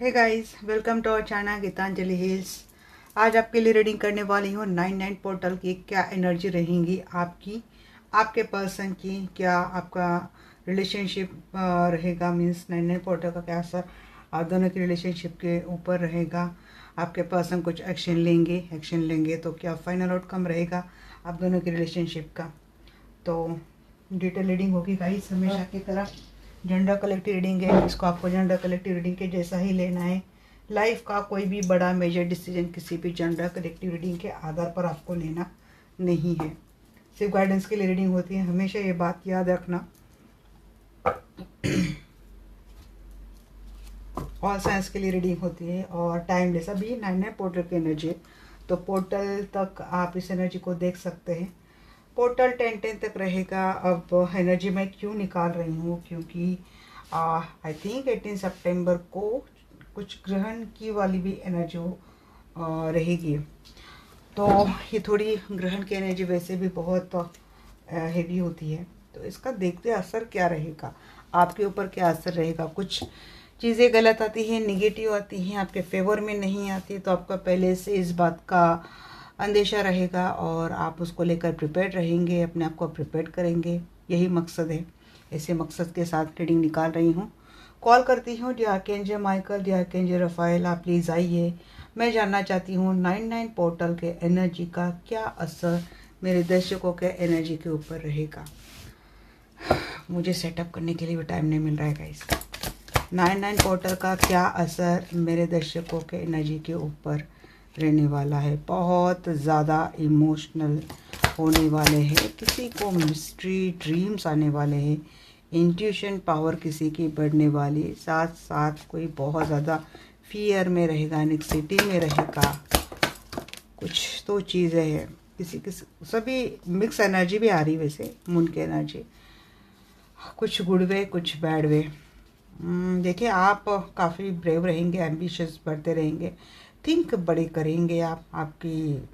Hey guys, welcome to our channel Geetanjali Hills. आज आपके लिए रीडिंग करने वाली हूँ 99 पोर्टल की क्या एनर्जी रहेंगी आपकी, आपके पर्सन की, क्या आपका रिलेशनशिप रहेगा। मीन्स 99 पोर्टल का क्या असर आप दोनों की रिलेशनशिप के ऊपर रहेगा। आपके पर्सन कुछ एक्शन लेंगे तो क्या फाइनल आउटकम रहेगा आप दोनों की रिलेशनशिप का। तो डिटेल रीडिंग होगी गाइस, हमेशा की तरह जेंडर कलेक्टिव रीडिंग है। इसको आपको जेंडर कलेक्टिव रीडिंग के जैसा ही लेना है। लाइफ का कोई भी बड़ा मेजर डिसीजन किसी भी जेंडर कलेक्टिव रीडिंग के आधार पर आपको लेना नहीं है। सिर्फ गाइडेंस के लिए रीडिंग होती है, हमेशा ये बात याद रखना। ऑल साइंस के लिए रीडिंग होती है और टाइमलेस। अभी 99 पोर्टल की एनर्जी है, तो पोर्टल तक आप इस एनर्जी को देख सकते हैं। पोर्टल 10 तक रहेगा। अब एनर्जी मैं क्यों निकाल रही हूँ, क्योंकि आई थिंक 18 सितंबर को कुछ ग्रहण की वाली भी एनर्जी रहेगी। तो ये थोड़ी ग्रहण की एनर्जी वैसे भी बहुत हेवी होती है, तो इसका देखते असर क्या रहेगा आपके ऊपर, क्या असर रहेगा। कुछ चीज़ें गलत आती हैं, निगेटिव आती हैं, आपके फेवर में नहीं आती, तो आपका पहले से इस बात का अंदेशा रहेगा और आप उसको लेकर प्रिपेयर्ड रहेंगे, अपने आप को प्रिपेयर करेंगे। यही मकसद है। ऐसे मकसद के साथ रीडिंग निकाल रही हूँ। कॉल करती हूँ the archangel Michael, the archangel Raphael, आप प्लीज़ आइए। मैं जानना चाहती हूँ 99 पोर्टल के एनर्जी का क्या असर मेरे दर्शकों के एनर्जी के ऊपर रहेगा। मुझे सेटअप करने के लिए भी टाइम नहीं मिल रहा है गाइस। 99 पोर्टल का क्या असर मेरे दर्शकों के एनर्जी के ऊपर रहने वाला है। बहुत ज़्यादा इमोशनल होने वाले हैं, किसी को मिस्ट्री ड्रीम्स आने वाले हैं, इंट्यूशन पावर किसी की बढ़ने वाली, साथ साथ कोई बहुत ज़्यादा फियर में रहेगा, एंग्जाइटी में रहेगा। कुछ तो चीज़ें हैं, किसी सभी मिक्स एनर्जी भी आ रही वैसे मून की एनर्जी, कुछ गुड वे कुछ बैड वे। देखिए, आप काफ़ी ब्रेव रहेंगे, एम्बिशियस बढ़ते रहेंगे, थिंक बड़े करेंगे आप, आपकी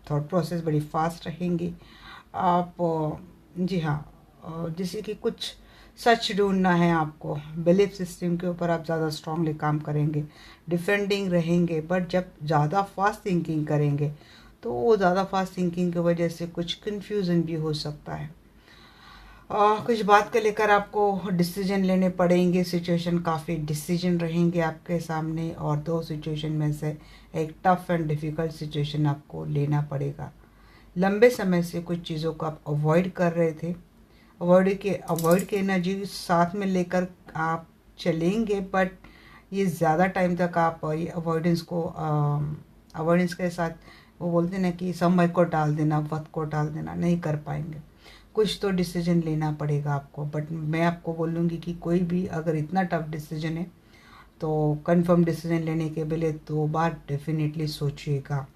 थॉट प्रोसेस बड़ी फास्ट रहेंगी आप। जी हाँ, जैसे कि कुछ सच ढूंढना है आपको, बिलीफ सिस्टम के ऊपर आप ज़्यादा स्ट्रांगली काम करेंगे, डिफेंडिंग रहेंगे। बट जब ज़्यादा फास्ट थिंकिंग करेंगे तो वो ज़्यादा फास्ट थिंकिंग की वजह से कुछ कन्फ्यूज़न भी हो सकता है। कुछ बात को लेकर आपको डिसीजन लेने पड़ेंगे। सिचुएशन काफ़ी डिसीजन रहेंगे आपके सामने और दो सिचुएशन में से एक टफ एंड डिफ़िकल्ट सिचुएशन आपको लेना पड़ेगा। लंबे समय से कुछ चीज़ों को आप अवॉइड कर रहे थे, अवॉइड के एनर्जी साथ में लेकर आप चलेंगे, बट ये ज़्यादा टाइम तक आप ये अवॉइडेंस के साथ, वो बोलते हैं ना कि समय को टाल देना, वक्त को टाल देना, नहीं कर पाएंगे। कुछ तो डिसीजन लेना पड़ेगा आपको। बट मैं आपको बोलूँगी कि कोई भी अगर इतना टफ डिसीजन है तो कंफर्म डिसीजन लेने के पहले 2 बार डेफिनेटली सोचिएगा।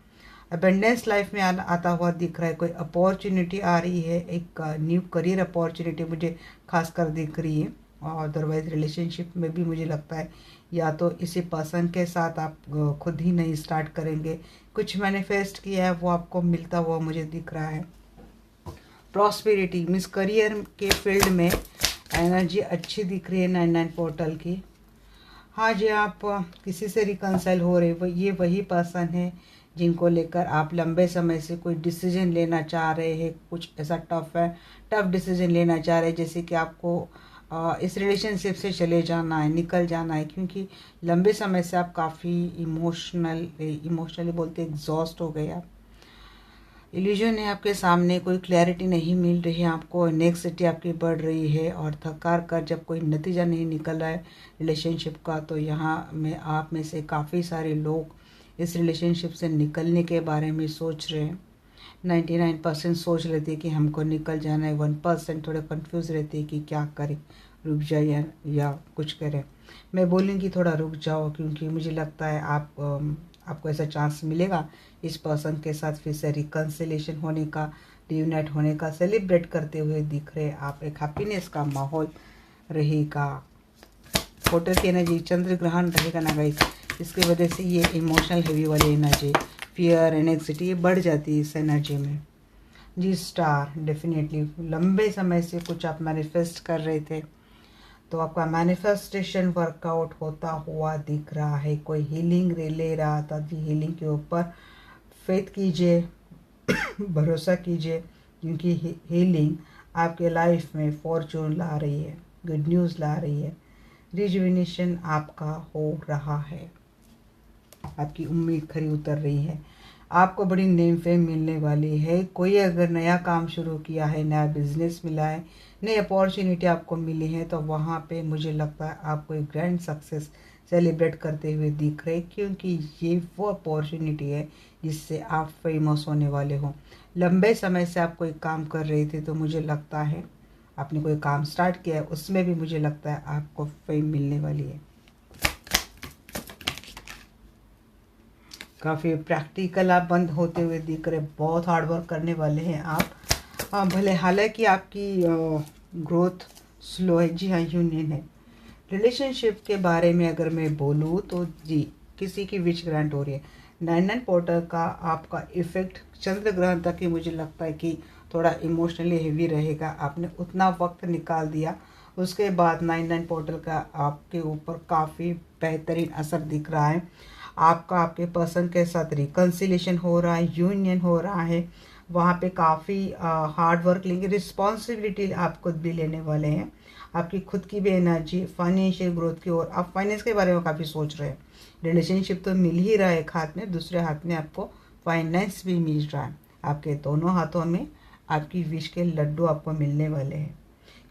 अबेंडेंस लाइफ में आता हुआ दिख रहा है, कोई अपॉर्चुनिटी आ रही है, एक न्यू करियर अपॉर्चुनिटी मुझे खासकर दिख रही है। और अदरवाइज रिलेशनशिप में भी मुझे लगता है या तो इसी पर्सन के साथ आप खुद ही नहीं स्टार्ट करेंगे, कुछ मैनिफेस्ट किया है वो आपको मिलता हुआ मुझे दिख रहा है। प्रॉस्पेरिटी मीन्स करियर के फील्ड में एनर्जी अच्छी दिख रही है 99 पोर्टल की। हाँ जी, आप किसी से रिकंसाइल हो रहे, ये वही पर्सन है जिनको लेकर आप लंबे समय से कोई डिसीजन लेना चाह रहे हैं। कुछ ऐसा टफ डिसीजन लेना चाह रहे हैं, जैसे कि आपको इस रिलेशनशिप से चले जाना है, निकल जाना है, क्योंकि लंबे समय से आप काफ़ी इमोशनली बोलते एग्जॉस्ट हो गए आप। इल्यूजन है आपके सामने, कोई क्लैरिटी नहीं मिल रही है आपको, नेक्सिटी आपकी बढ़ रही है और थकार कर जब कोई नतीजा नहीं निकल रहा है रिलेशनशिप का, तो यहाँ में आप में से काफ़ी सारे लोग इस रिलेशनशिप से निकलने के बारे में सोच रहे हैं। 99% सोच रहे थे कि हमको निकल जाना है, 1% थोड़े कंफ्यूज रहते हैं कि क्या करें, रुक जाए या कुछ करें। मैं बोलूँगी थोड़ा रुक जाओ, क्योंकि मुझे लगता है आपको ऐसा चांस मिलेगा इस पर्सन के साथ फिर से रिकन्सिलेशन होने का, रियूनाइट होने का, सेलिब्रेट करते हुए दिख रहे आप। एक हैप्पीनेस का माहौल रहेगा। पोर्टल की एनर्जी चंद्र ग्रहण रहेगा ना गाइस, इसकी वजह से ये इमोशनल हेवी वाली एनर्जी, फियर एनेक्सिटी, ये बढ़ जाती है इस एनर्जी में। जी स्टार, डेफिनेटली लंबे समय से कुछ आप मैनिफेस्ट कर रहे थे, तो आपका मैनिफेस्टेशन वर्कआउट होता हुआ दिख रहा है। कोई हीलिंग ले रहा था, जी हीलिंग के ऊपर फेथ कीजिए, भरोसा कीजिए, क्योंकि हीलिंग आपके लाइफ में फॉर्चून ला रही है, गुड न्यूज़ ला रही है, रिजुविनेशन आपका हो रहा है, आपकी उम्मीद खरी उतर रही है, आपको बड़ी नेम फेम मिलने वाली है। कोई अगर नया काम शुरू किया है, नया बिजनेस मिला है, नई अपॉर्चुनिटी आपको मिली है, तो वहाँ पे मुझे लगता है आपको एक ग्रैंड सक्सेस सेलिब्रेट करते हुए दिख रहे, क्योंकि ये वो अपॉर्चुनिटी है जिससे आप फेमस होने वाले हो। लंबे समय से आप कोई काम कर रहे थे, तो मुझे लगता है आपने कोई काम स्टार्ट किया है, उसमें भी मुझे लगता है आपको फेम मिलने वाली है। काफ़ी प्रैक्टिकल आप बंद होते हुए दिख रहे, बहुत हार्ड वर्क करने वाले हैं आप। भले हालांकि आपकी ग्रोथ स्लो है, जी हाँ यूनियन है। रिलेशनशिप के बारे में अगर मैं बोलूँ तो जी किसी की विश ग्रांट हो रही है। 9-9 पोर्टर का आपका इफेक्ट चंद्र ग्रहण तक ही मुझे लगता है कि थोड़ा इमोशनली हेवी रहेगा। आपने उतना वक्त निकाल दिया, उसके बाद 9-9 पोर्टल का आपके ऊपर काफ़ी बेहतरीन असर दिख रहा है। आपका आपके पर्सन के साथ रिकन्सिलेशन हो रहा है, यूनियन हो रहा है। वहाँ पे काफ़ी हार्ड वर्क लेंगे, रिस्पॉन्सिबिलिटी आप खुद भी लेने वाले हैं। आपकी खुद की भी एनर्जी फाइनेंशियल ग्रोथ की ओर, आप फाइनेंस के बारे में काफ़ी सोच रहे हैं। रिलेशनशिप तो मिल ही रहा है एक हाथ में, दूसरे हाथ में आपको फाइनेंस भी मिल रहा है। आपके दोनों हाथों में आपकी विश के लड्डू आपको मिलने वाले हैं,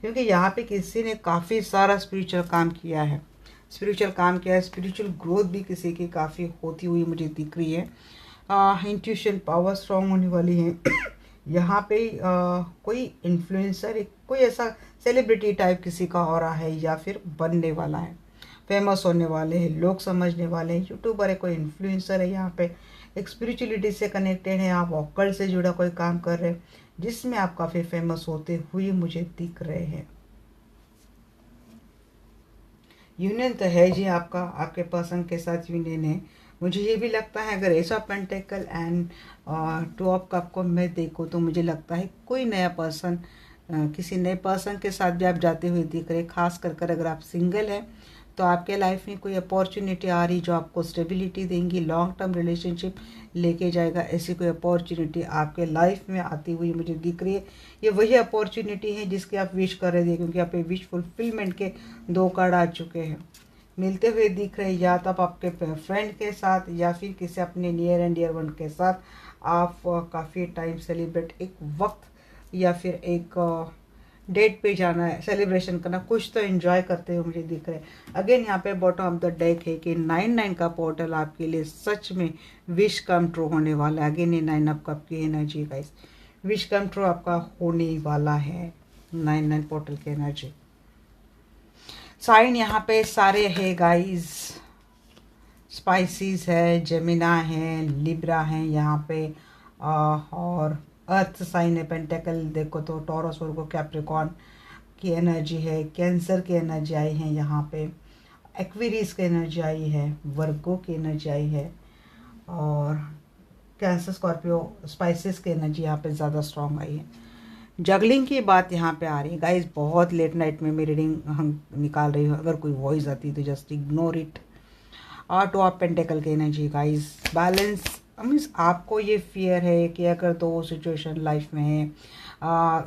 क्योंकि यहाँ पे किसी ने काफ़ी सारा स्पिरिचुअल काम किया है, स्पिरिचुअल ग्रोथ भी किसी की काफ़ी होती हुई मुझे दिख रही है। इंट्यूशन पावर स्ट्रॉन्ग होने वाली है। यहाँ पे कोई इन्फ्लुएंसर, कोई ऐसा सेलिब्रिटी टाइप किसी का हो रहा है या फिर बनने वाला है, फेमस होने वाले हैं, लोग समझने वाले हैं, यूट्यूबर है, कोई इन्फ्लुएंसर है, यहाँ पे एक स्पिरिचुअलिटी से कनेक्टेड है, आप ऑकल्ट से जुड़ा कोई काम कर रहे हैं जिसमें आप काफ़ी फेमस होते हुए मुझे दिख रहे हैं। यूनियन तो है जी, आपका आपके पर्सन के साथ यूनियन है। मुझे ये भी लगता है अगर S of pentacle and 2 of cup को मैं देखूँ तो मुझे लगता है कोई नया पर्सन, किसी नए पर्सन के साथ भी आप जाते हुए दिख रहे। खास कर अगर आप सिंगल हैं तो आपके लाइफ में कोई अपॉर्चुनिटी आ रही जो आपको स्टेबिलिटी देंगी, लॉन्ग टर्म रिलेशनशिप लेके जाएगा, ऐसी कोई अपॉर्चुनिटी आपके लाइफ में आती हुई मुझे दिख रही है। ये वही अपॉर्चुनिटी है जिसकी आप विश कर रहे थे, क्योंकि आप विश फुलफिलमेंट के 2 कार्ड आ चुके हैं, मिलते हुए दिख रहे हैं। या तो आप आपके फ्रेंड के साथ या फिर किसी अपने नियर एंड डियर वन के साथ आप काफ़ी टाइम सेलिब्रेट, एक वक्त या फिर एक डेट पे जाना है, सेलिब्रेशन करना, कुछ तो एंजॉय करते हुए मुझे दिख रहे हैं। अगेन यहाँ पे बॉटम ऑफ द डेक है कि 9-9 का पोर्टल आपके लिए सच में विश कम ट्रू होने वाला है। अगेन ये 9 ऑफ कप की energy guys, wish come true आपका होने वाला है। 9-9 पोर्टल की एनर्जी, साइन यहाँ पे सारे है गाइस, स्पाइसिस है, जेमिना है, लिब्रा है यहाँ पे, और अर्थ साइन है, पेंटेकल देखो तो टॉरस, वर्गो, कैप्रिकॉर्न की एनर्जी है, कैंसर की एनर्जी आई है यहाँ पे, एक्वेरियस की एनर्जी आई है, वर्गो की एनर्जी आई है, और कैंसर, स्कॉर्पियो, स्पाइसिस की एनर्जी यहाँ पे ज़्यादा स्ट्रॉन्ग आई है। जगलिंग की बात यहाँ पे आ रही है गाइस, बहुत लेट नाइट में मैं रीडिंग हम निकाल रही हूँ, अगर कोई वॉइस आती है तो जस्ट इग्नोर इट। और 2 ऑफ पेंटिकल की एनर्जी गाइस, बैलेंस मीन्स आपको ये फियर है कि अगर 2 सिचुएशन लाइफ में है,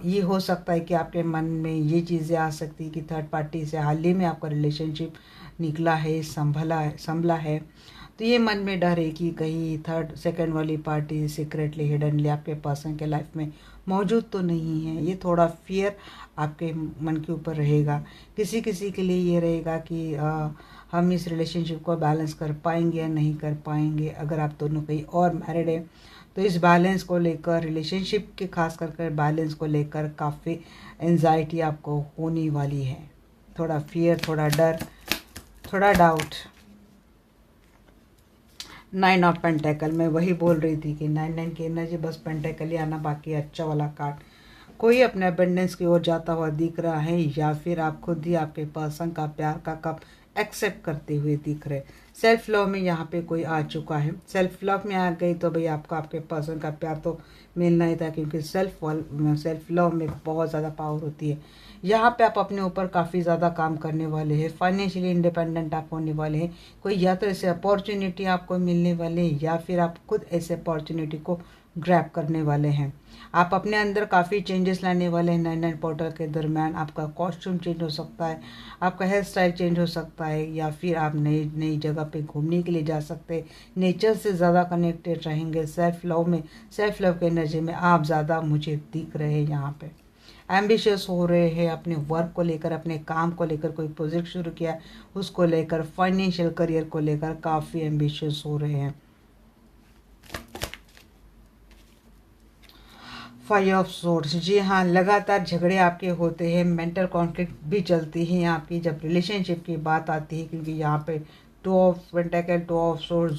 ये हो सकता है कि आपके मन में ये चीज़ें आ सकती है कि थर्ड पार्टी से हाल ही में आपका रिलेशनशिप निकला है, संभला है, तो ये मन में डर है कि कहीं थर्ड सेकंड वाली पार्टी सीक्रेटली हिडनली आपके पर्सन के लाइफ में मौजूद तो नहीं है। ये थोड़ा फियर आपके मन के ऊपर रहेगा। किसी किसी के लिए ये रहेगा कि हम इस रिलेशनशिप को बैलेंस कर पाएंगे या नहीं कर पाएंगे। अगर आप दोनों कहीं और मैरिड है तो इस बैलेंस को लेकर, रिलेशनशिप के खास कर बैलेंस को लेकर काफ़ी एंजाइटी आपको होने वाली है। थोड़ा फियर, थोड़ा डर, थोड़ा डाउट। 9 ऑफ पेंटेकल, मैं वही बोल रही थी कि 9-9 की एनर्जी, बस पेंटेकल ही आना बाकी, अच्छा वाला कार्ड। कोई अपने अबेंडेंस की ओर जाता हुआ दिख रहा है, या फिर आप खुद ही आपके पर्सन का प्यार का कप एक्सेप्ट करते हुए दिख रहे। सेल्फ लव में यहाँ पे कोई आ चुका है। सेल्फ लव में आ गई तो भाई आपको आपके पर्सन का प्यार तो मिलना ही था, क्योंकि सेल्फ लव में बहुत ज़्यादा पावर होती है। यहाँ पे आप अपने ऊपर काफ़ी ज़्यादा काम करने वाले हैं, फाइनेंशियली इंडिपेंडेंट आप होने वाले हैं। कोई या तो ऐसे अपॉर्चुनिटी आपको मिलने वाले हैं या फिर आप खुद ऐसे अपॉर्चुनिटी को ग्रैब करने वाले हैं। आप अपने अंदर काफ़ी चेंजेस लाने वाले हैं 9/9 पोर्टल के दरम्यान। आपका कॉस्ट्यूम चेंज हो सकता है, आपका हेयर स्टाइल चेंज हो सकता है, या फिर आप नई नई जगह पे घूमने के लिए जा सकते हैं। नेचर से ज़्यादा कनेक्टेड रहेंगे। सेल्फ लव के एनर्जी में आप ज़्यादा मुझे दिख रहे हैं। यहाँ पे एम्बिशियस हो रहे हैं अपने वर्क को लेकर, अपने काम को लेकर। कोई प्रोजेक्ट शुरू किया उसको लेकर, फाइनेंशियल करियर को लेकर काफ़ी एम्बिशियस हो रहे हैं। 5 ऑफ सोर्ड्स, जी हाँ, लगातार झगड़े आपके होते हैं, मेंटल कॉन्फ्लिक्ट भी चलती है आपकी जब रिलेशनशिप की बात आती है, क्योंकि यहाँ पे 2 ऑफ पेंटाकल, 2 ऑफ सोर्ड्स,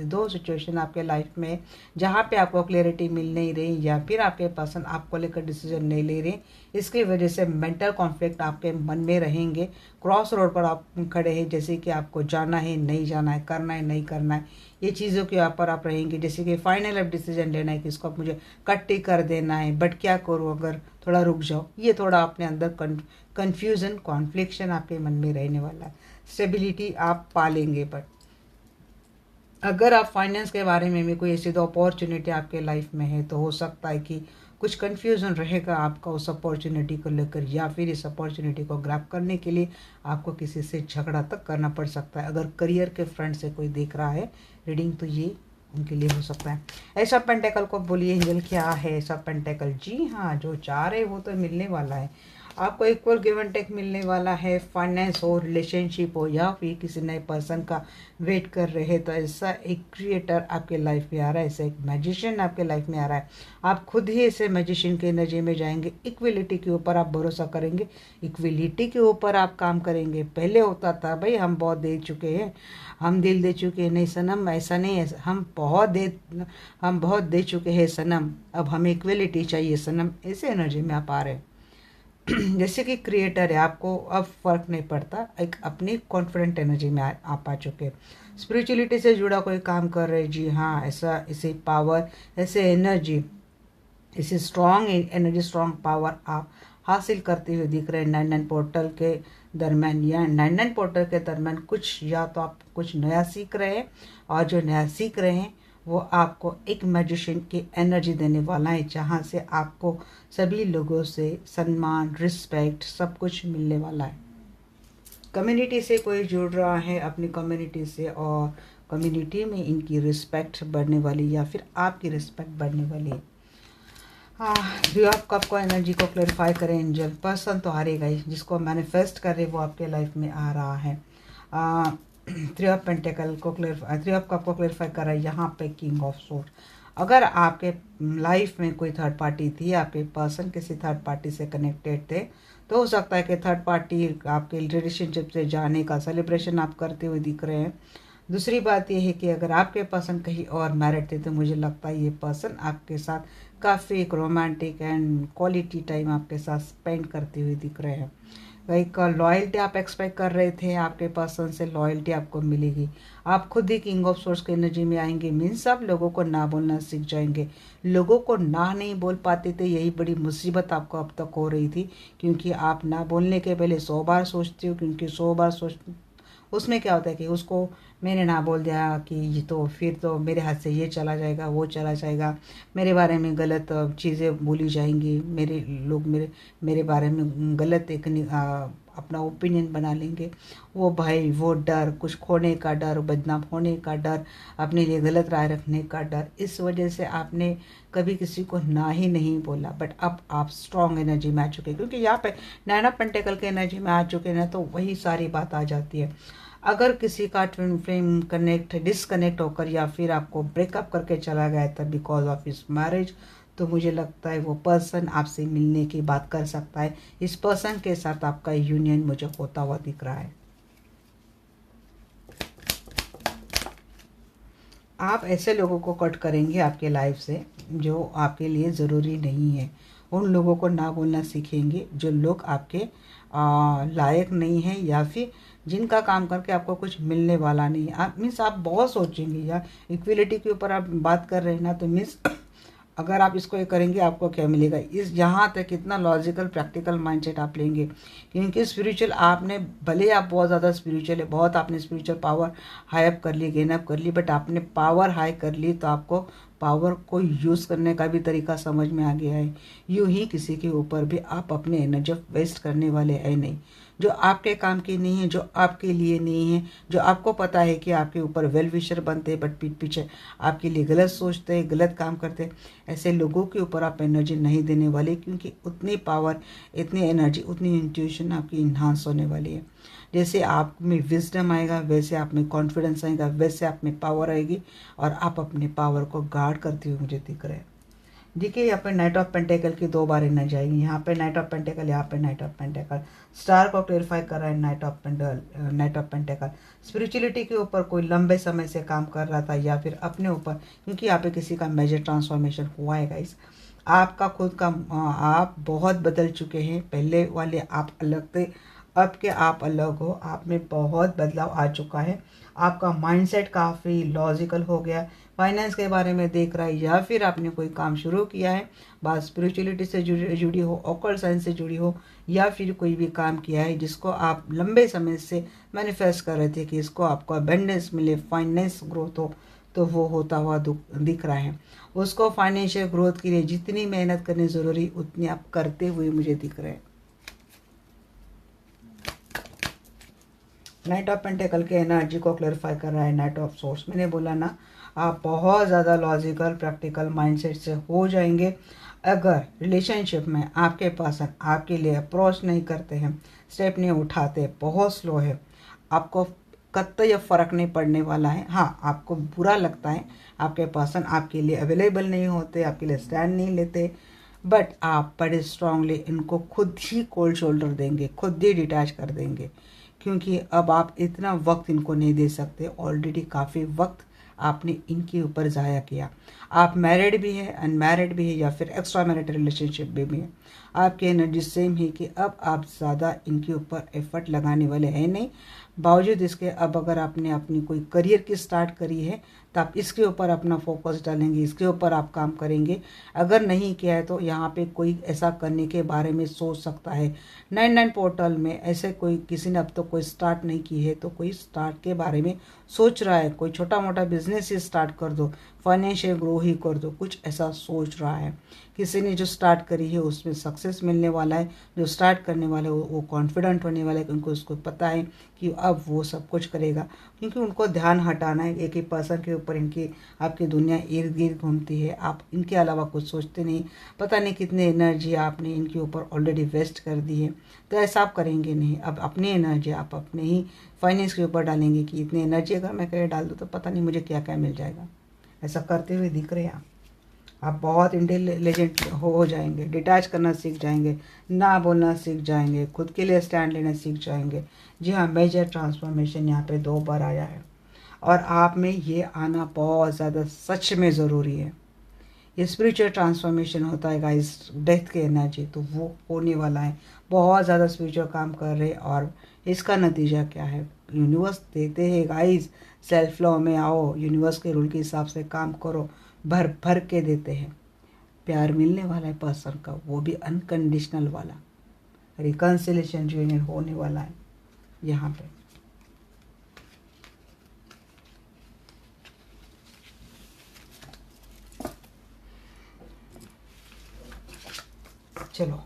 दो सिचुएशन आपके लाइफ में जहाँ पे आपको क्लैरिटी मिल नहीं रही या फिर आपके पर्सन आपको लेकर डिसीजन नहीं ले रहे। इसकी वजह से मेंटल कॉन्फ्लिक्ट आपके मन में रहेंगे। क्रॉस रोड पर आप खड़े हैं, जैसे कि आपको जाना है नहीं जाना है, करना है नहीं करना है, ये चीज़ों के ऊपर आप रहेंगे। जैसे कि फाइनल अब डिसीजन लेना है कि इसको अब मुझे कट्टी कर देना है, बट क्या करूँ, अगर थोड़ा रुक जाओ। ये थोड़ा अपने अंदर कन्फ्यूज़न, कॉन्फ्लिक्शन आपके मन में रहने वाला है। स्टेबिलिटी आप पालेंगे, बट अगर आप फाइनेंस के बारे में भी कोई ऐसी दो अपॉर्चुनिटी आपके लाइफ में है तो हो सकता है कि कुछ कन्फ्यूज़न रहेगा आपका उस अपॉर्चुनिटी को लेकर, या फिर इस अपॉर्चुनिटी को ग्रैब करने के लिए आपको किसी से झगड़ा तक करना पड़ सकता है। अगर करियर के फ्रंट से कोई देख रहा है रीडिंग तो ये उनके लिए हो सकता है। ऐसा पेंटेकल को बोलिए एंजल क्या है ऐसा पेंटेकल? जी हाँ, जो चाह रहे वो तो मिलने वाला है आपको। इक्वल गिव एंड टेक मिलने वाला है। फाइनेंस हो, रिलेशनशिप हो, या फिर किसी नए पर्सन का वेट कर रहे हैं तो ऐसा एक क्रिएटर आपके लाइफ में आ रहा है, ऐसा एक मैजिशियन आपके लाइफ में आ रहा है। आप खुद ही ऐसे मैजिशियन के एनर्जी में जाएंगे। इक्वलिटी के ऊपर आप भरोसा करेंगे, इक्वलिटी के ऊपर आप काम करेंगे। पहले होता था भाई हम बहुत दे चुके हैं, हम दिल दे चुके हैं, नहीं सनम ऐसा नहीं है, हम बहुत दे चुके हैं सनम, अब हमें इक्वलिटी चाहिए सनम। ऐसे एनर्जी में आप आ रहे हैं। जैसे कि क्रिएटर है, आपको अब फर्क नहीं पड़ता, एक अपनी कॉन्फिडेंट एनर्जी में आप आ चुके हैं। स्पिरिचुअलिटी से जुड़ा कोई काम कर रहे हैं, जी हाँ, ऐसा इसे पावर, ऐसे एनर्जी, इसे स्ट्रॉन्ग एनर्जी, स्ट्रॉन्ग पावर आप हासिल करते हुए दिख रहे हैं 9/9 पोर्टल के दरम्यान। या 9/9 पोर्टल के दरम्यान कुछ या तो आप कुछ नया सीख रहे हैं, और जो नया सीख रहे हैं वो आपको एक मैजिशियन की एनर्जी देने वाला है, जहाँ से आपको सभी लोगों से सम्मान, रिस्पेक्ट, सब कुछ मिलने वाला है। कम्युनिटी से कोई जुड़ रहा है अपनी कम्युनिटी से, और कम्युनिटी में इनकी रिस्पेक्ट बढ़ने वाली या फिर आपकी रिस्पेक्ट बढ़ने वाली है। हाँ, जो आप कब को एनर्जी को क्लैरिफाई करें एंजल। पर्सन तो हारेगा ही, जिसको मैनिफेस्ट कर रहे वो आपके लाइफ में आ रहा है। 3 ऑफ पेंटेकल को क्लैरिफाई, 3 ऑफ कप को क्लैरिफाई कर रहा है यहाँ पे किंग ऑफ सोर्ड। अगर आपके लाइफ में कोई थर्ड पार्टी थी, आपके पर्सन किसी थर्ड पार्टी से कनेक्टेड थे, तो हो सकता है कि थर्ड पार्टी आपके रिलेशनशिप से जाने का सेलिब्रेशन आप करते हुए दिख रहे हैं। दूसरी बात यह है कि अगर आपके पर्सन कहीं और मैरिड थे तो मुझे लगता है ये पर्सन आपके साथ काफ़ी एक रोमांटिक एंड क्वालिटी टाइम आपके साथ स्पेंड करते हुए दिख रहे हैं। लाइक लॉयल्टी आप एक्सपेक्ट कर रहे थे, आपके पर्सन से लॉयल्टी आपको मिलेगी। आप खुद ही किंग ऑफ सोर्स की एनर्जी में आएंगे, मीन्स आप लोगों को ना बोलना सीख जाएंगे। लोगों को ना नहीं बोल पाते थे, यही बड़ी मुसीबत आपको अब तक हो रही थी, क्योंकि आप ना बोलने के पहले 100 बार सोचते हो, क्योंकि 100 बार सोच उसमें क्या होता है कि उसको मैंने ना बोल दिया कि ये तो फिर तो मेरे हाथ से ये चला जाएगा, वो चला जाएगा, मेरे बारे में गलत चीज़ें बोली जाएंगी, मेरे लोग मेरे बारे में गलत एक अपना ओपिनियन बना लेंगे। वो भाई, वो डर, कुछ खोने का डर, बदनाम होने का डर, अपने लिए गलत राय रखने का डर, इस वजह से आपने कभी किसी को ना ही नहीं बोला। बट अब आप स्ट्रॉन्ग एनर्जी में आ चुके हैं, क्योंकि यहाँ पे 9 ऑफ पेंटेकल के एनर्जी में आ चुके हैं ना, तो वही सारी बात आ जाती है। अगर किसी का ट्विन फ्लेम डिसकनेक्ट होकर या फिर आपको ब्रेकअप करके चला गया था बिकॉज ऑफ इस मैरिज, तो मुझे लगता है वो पर्सन आपसे मिलने की बात कर सकता है। इस पर्सन के साथ आपका यूनियन मुझे होता हुआ दिख रहा है। आप ऐसे लोगों को कट करेंगे आपके लाइफ से जो आपके लिए ज़रूरी नहीं है। उन लोगों को ना बोलना सीखेंगे जो लोग आपके लायक नहीं है, या फिर जिनका काम करके आपको कुछ मिलने वाला नहीं है। आप मीन्स आप बहुत सोचेंगे, या इक्विलिटी के ऊपर आप बात कर रहे हैं ना, तो मीन्स अगर आप इसको ये करेंगे आपको क्या मिलेगा, इस यहाँ तक कितना लॉजिकल प्रैक्टिकल माइंडसेट आप लेंगे। क्योंकि स्पिरिचुअल आपने, भले आप बहुत ज़्यादा स्पिरिचुअल है, बहुत आपने स्पिरिचुअल पावर हाई अप कर ली, गेन अप कर ली, बट आपने पावर हाई कर ली तो आपको पावर को यूज़ करने का भी तरीका समझ में आ गया है। यूं ही किसी के ऊपर भी आप अपने एनर्जी वेस्ट करने वाले हैं नहीं, जो आपके काम की नहीं है, जो आपके लिए नहीं है, जो आपको पता है कि आपके ऊपर वेल विशर बनते हैं बट पीठ पीछे आपके लिए गलत सोचते हैं, गलत काम करते हैं, ऐसे लोगों के ऊपर आप एनर्जी नहीं देने वाले। क्योंकि उतनी पावर, इतनी एनर्जी, उतनी इंट्यूशन आपकी इन्हांस होने वाली है। जैसे आप में विजडम आएगा, वैसे आप में कॉन्फिडेंस आएगा, वैसे आप में पावर आएगी, और आप अपने पावर को गार्ड करते हुए मुझे दिख रहे हैं। देखिए यहाँ पे नाइट ऑफ पेंटेकल की 2 बार एनर्जी आएगी, यहाँ पे नाइट ऑफ पेंटेकल, यहाँ पे नाइट ऑफ पेंटेकल। स्टार को क्लेरिफाई कर रहा है नाइट ऑफ पेंटेकल। स्पिरिचुअलिटी के ऊपर कोई लंबे समय से काम कर रहा था, या फिर अपने ऊपर, क्योंकि यहाँ पे किसी का मेजर ट्रांसफॉर्मेशन हुआ है गाइस। आपका खुद का आप बहुत बदल चुके हैं। पहले वाले आप अलग थे, अब के आप अलग हो, आप में बहुत बदलाव आ चुका है। आपका माइंडसेट काफ़ी लॉजिकल हो गया, फाइनेंस के बारे में देख रहा है, या फिर आपने कोई काम शुरू किया है, बात स्पिरिचुअलिटी से जुड़ी हो, ऑकल्ट साइंस से जुड़ी हो, या फिर कोई भी काम किया है जिसको आप लंबे समय से मैनिफेस्ट कर रहे थे कि इसको आपको अबेंडेंस मिले, फाइनेंस ग्रोथ हो, तो वो होता हुआ दिख रहा है। उसको फाइनेंशियल ग्रोथ के लिए जितनी मेहनत करनी ज़रूरी उतनी आप करते हुए मुझे दिख रहे हैं। नाइट ऑफ पेंटेकल के एनर्जी को क्लैरिफाई कर रहा है नाइट ऑफ सोर्स। मैंने बोला ना, आप बहुत ज़्यादा लॉजिकल प्रैक्टिकल माइंडसेट से हो जाएंगे अगर रिलेशनशिप में आपके पर्सन आपके लिए अप्रोच नहीं करते हैं, स्टेप नहीं उठाते, बहुत स्लो है, आपको कतई फ़र्क नहीं पड़ने वाला है। हाँ, आपको बुरा लगता है, आपके पर्सन आपके लिए अवेलेबल नहीं होते, आपके लिए स्टैंड नहीं लेते, बट आप बड़े स्ट्रांगली इनको खुद ही कोल्ड शोल्डर देंगे, खुद ही डिटैच कर देंगे। क्योंकि अब आप इतना वक्त इनको नहीं दे सकते, ऑलरेडी काफ़ी वक्त आपने इनके ऊपर ज़ाया किया। आप मैरिड भी है, अनमैरिड भी है, या फिर एक्स्ट्रा मैरिटल रिलेशनशिप में भी है, आपकी एनर्जी सेम है कि अब आप ज़्यादा इनके ऊपर एफर्ट लगाने वाले हैं नहीं। बावजूद इसके अब अगर आपने अपनी कोई करियर की स्टार्ट करी है तो आप इसके ऊपर अपना फोकस डालेंगे, इसके ऊपर आप काम करेंगे। अगर नहीं किया है तो यहाँ पे कोई ऐसा करने के बारे में सोच सकता है। 99 पोर्टल में ऐसे कोई किसी ने अब तो कोई स्टार्ट नहीं की है तो कोई स्टार्ट के बारे में सोच रहा है, कोई छोटा मोटा बिजनेस ही स्टार्ट कर दो, फाइनेंशियल ग्रो ही कर दो, कुछ ऐसा सोच रहा है। किसी ने जो स्टार्ट करी है उसमें सक्सेस मिलने वाला है, जो स्टार्ट करने वाला है वो कॉन्फिडेंट होने वाला है, क्योंकि उसको पता है कि अब वो सब कुछ करेगा। क्योंकि उनको ध्यान हटाना है, एक ही पर्सन के ऊपर इनकी आपकी दुनिया इर्द गिर्द घूमती है, आप इनके अलावा कुछ सोचते नहीं। पता नहीं कितने एनर्जी आपने इनके ऊपर ऑलरेडी वेस्ट कर दी है, तो ऐसा आप करेंगे नहीं। अब अपनी एनर्जी आप अपने ही फाइनेंस के ऊपर डालेंगे कि इतनी एनर्जी अगर मैं कहीं डाल दूँ तो पता नहीं मुझे क्या क्या मिल जाएगा। ऐसा करते हुए दिख रहे हैं आप बहुत इंटेलिजेंट हो जाएंगे, डिटैच करना सीख जाएंगे, ना बोलना सीख जाएंगे, खुद के लिए स्टैंड लेना सीख जाएंगे। जी हाँ, मेजर ट्रांसफॉर्मेशन यहाँ पे 2 बार आया है, और आप में ये आना बहुत ज़्यादा सच में ज़रूरी है। ये स्पिरिचुअल ट्रांसफॉर्मेशन होता है गाइस, डेथ की एनर्जी, तो वो होने वाला है। बहुत ज़्यादा स्पिरिचुअल काम कर रहे, और इसका नतीजा क्या है, यूनिवर्स देते हैं गाइस। सेल्फ लॉ में आओ, यूनिवर्स के रूल के हिसाब से काम करो, भर भर के देते हैं। प्यार मिलने वाला है पर्सन का, वो भी अनकंडीशनल वाला। रिकन्सिलेशन यूनियन होने वाला है यहाँ पे। चलो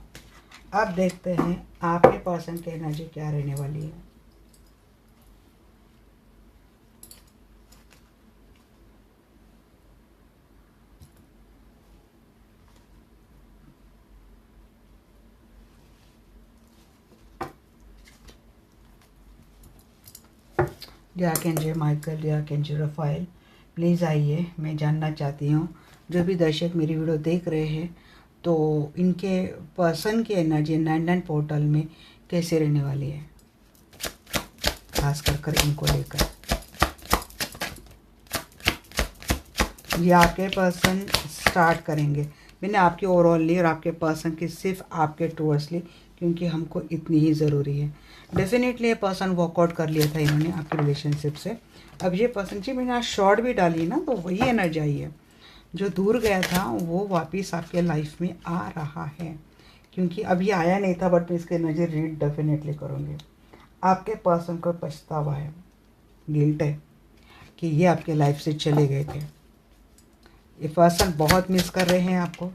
अब देखते हैं आपके पर्सन की एनर्जी क्या रहने वाली है। Archangel Michael, archangel Rafale, please आइए, मैं जानना चाहती हूँ जो भी दर्शक मेरी वीडियो देख रहे हैं तो इनके पर्सन की एनर्जी 99 पोर्टल में कैसे रहने वाली है, खास कर इनको लेकर। ये आपके पर्सन स्टार्ट करेंगे, मैंने आपके ओवरऑल ली और आपके पर्सन की सिर्फ आपके टूवर्ड्स ली, क्योंकि हमको इतनी ही ज़रूरी है। डेफिनेटली ये पर्सन वॉकआउट कर लिया था इन्होंने आपके रिलेशनशिप से। अब ये पर्सन जी मैंने आज शॉर्ट भी डाली ना, तो वही एनर्जी आई है। जो दूर गया था वो वापस आपके लाइफ में आ रहा है, क्योंकि अभी आया नहीं था, बट मैं इसकी एनर्जी रीड डेफिनेटली करूँगी। आपके पर्सन को पछतावा है, गिल्ट है कि ये आपके लाइफ से चले गए थे। ये पर्सन बहुत मिस कर रहे हैं आपको,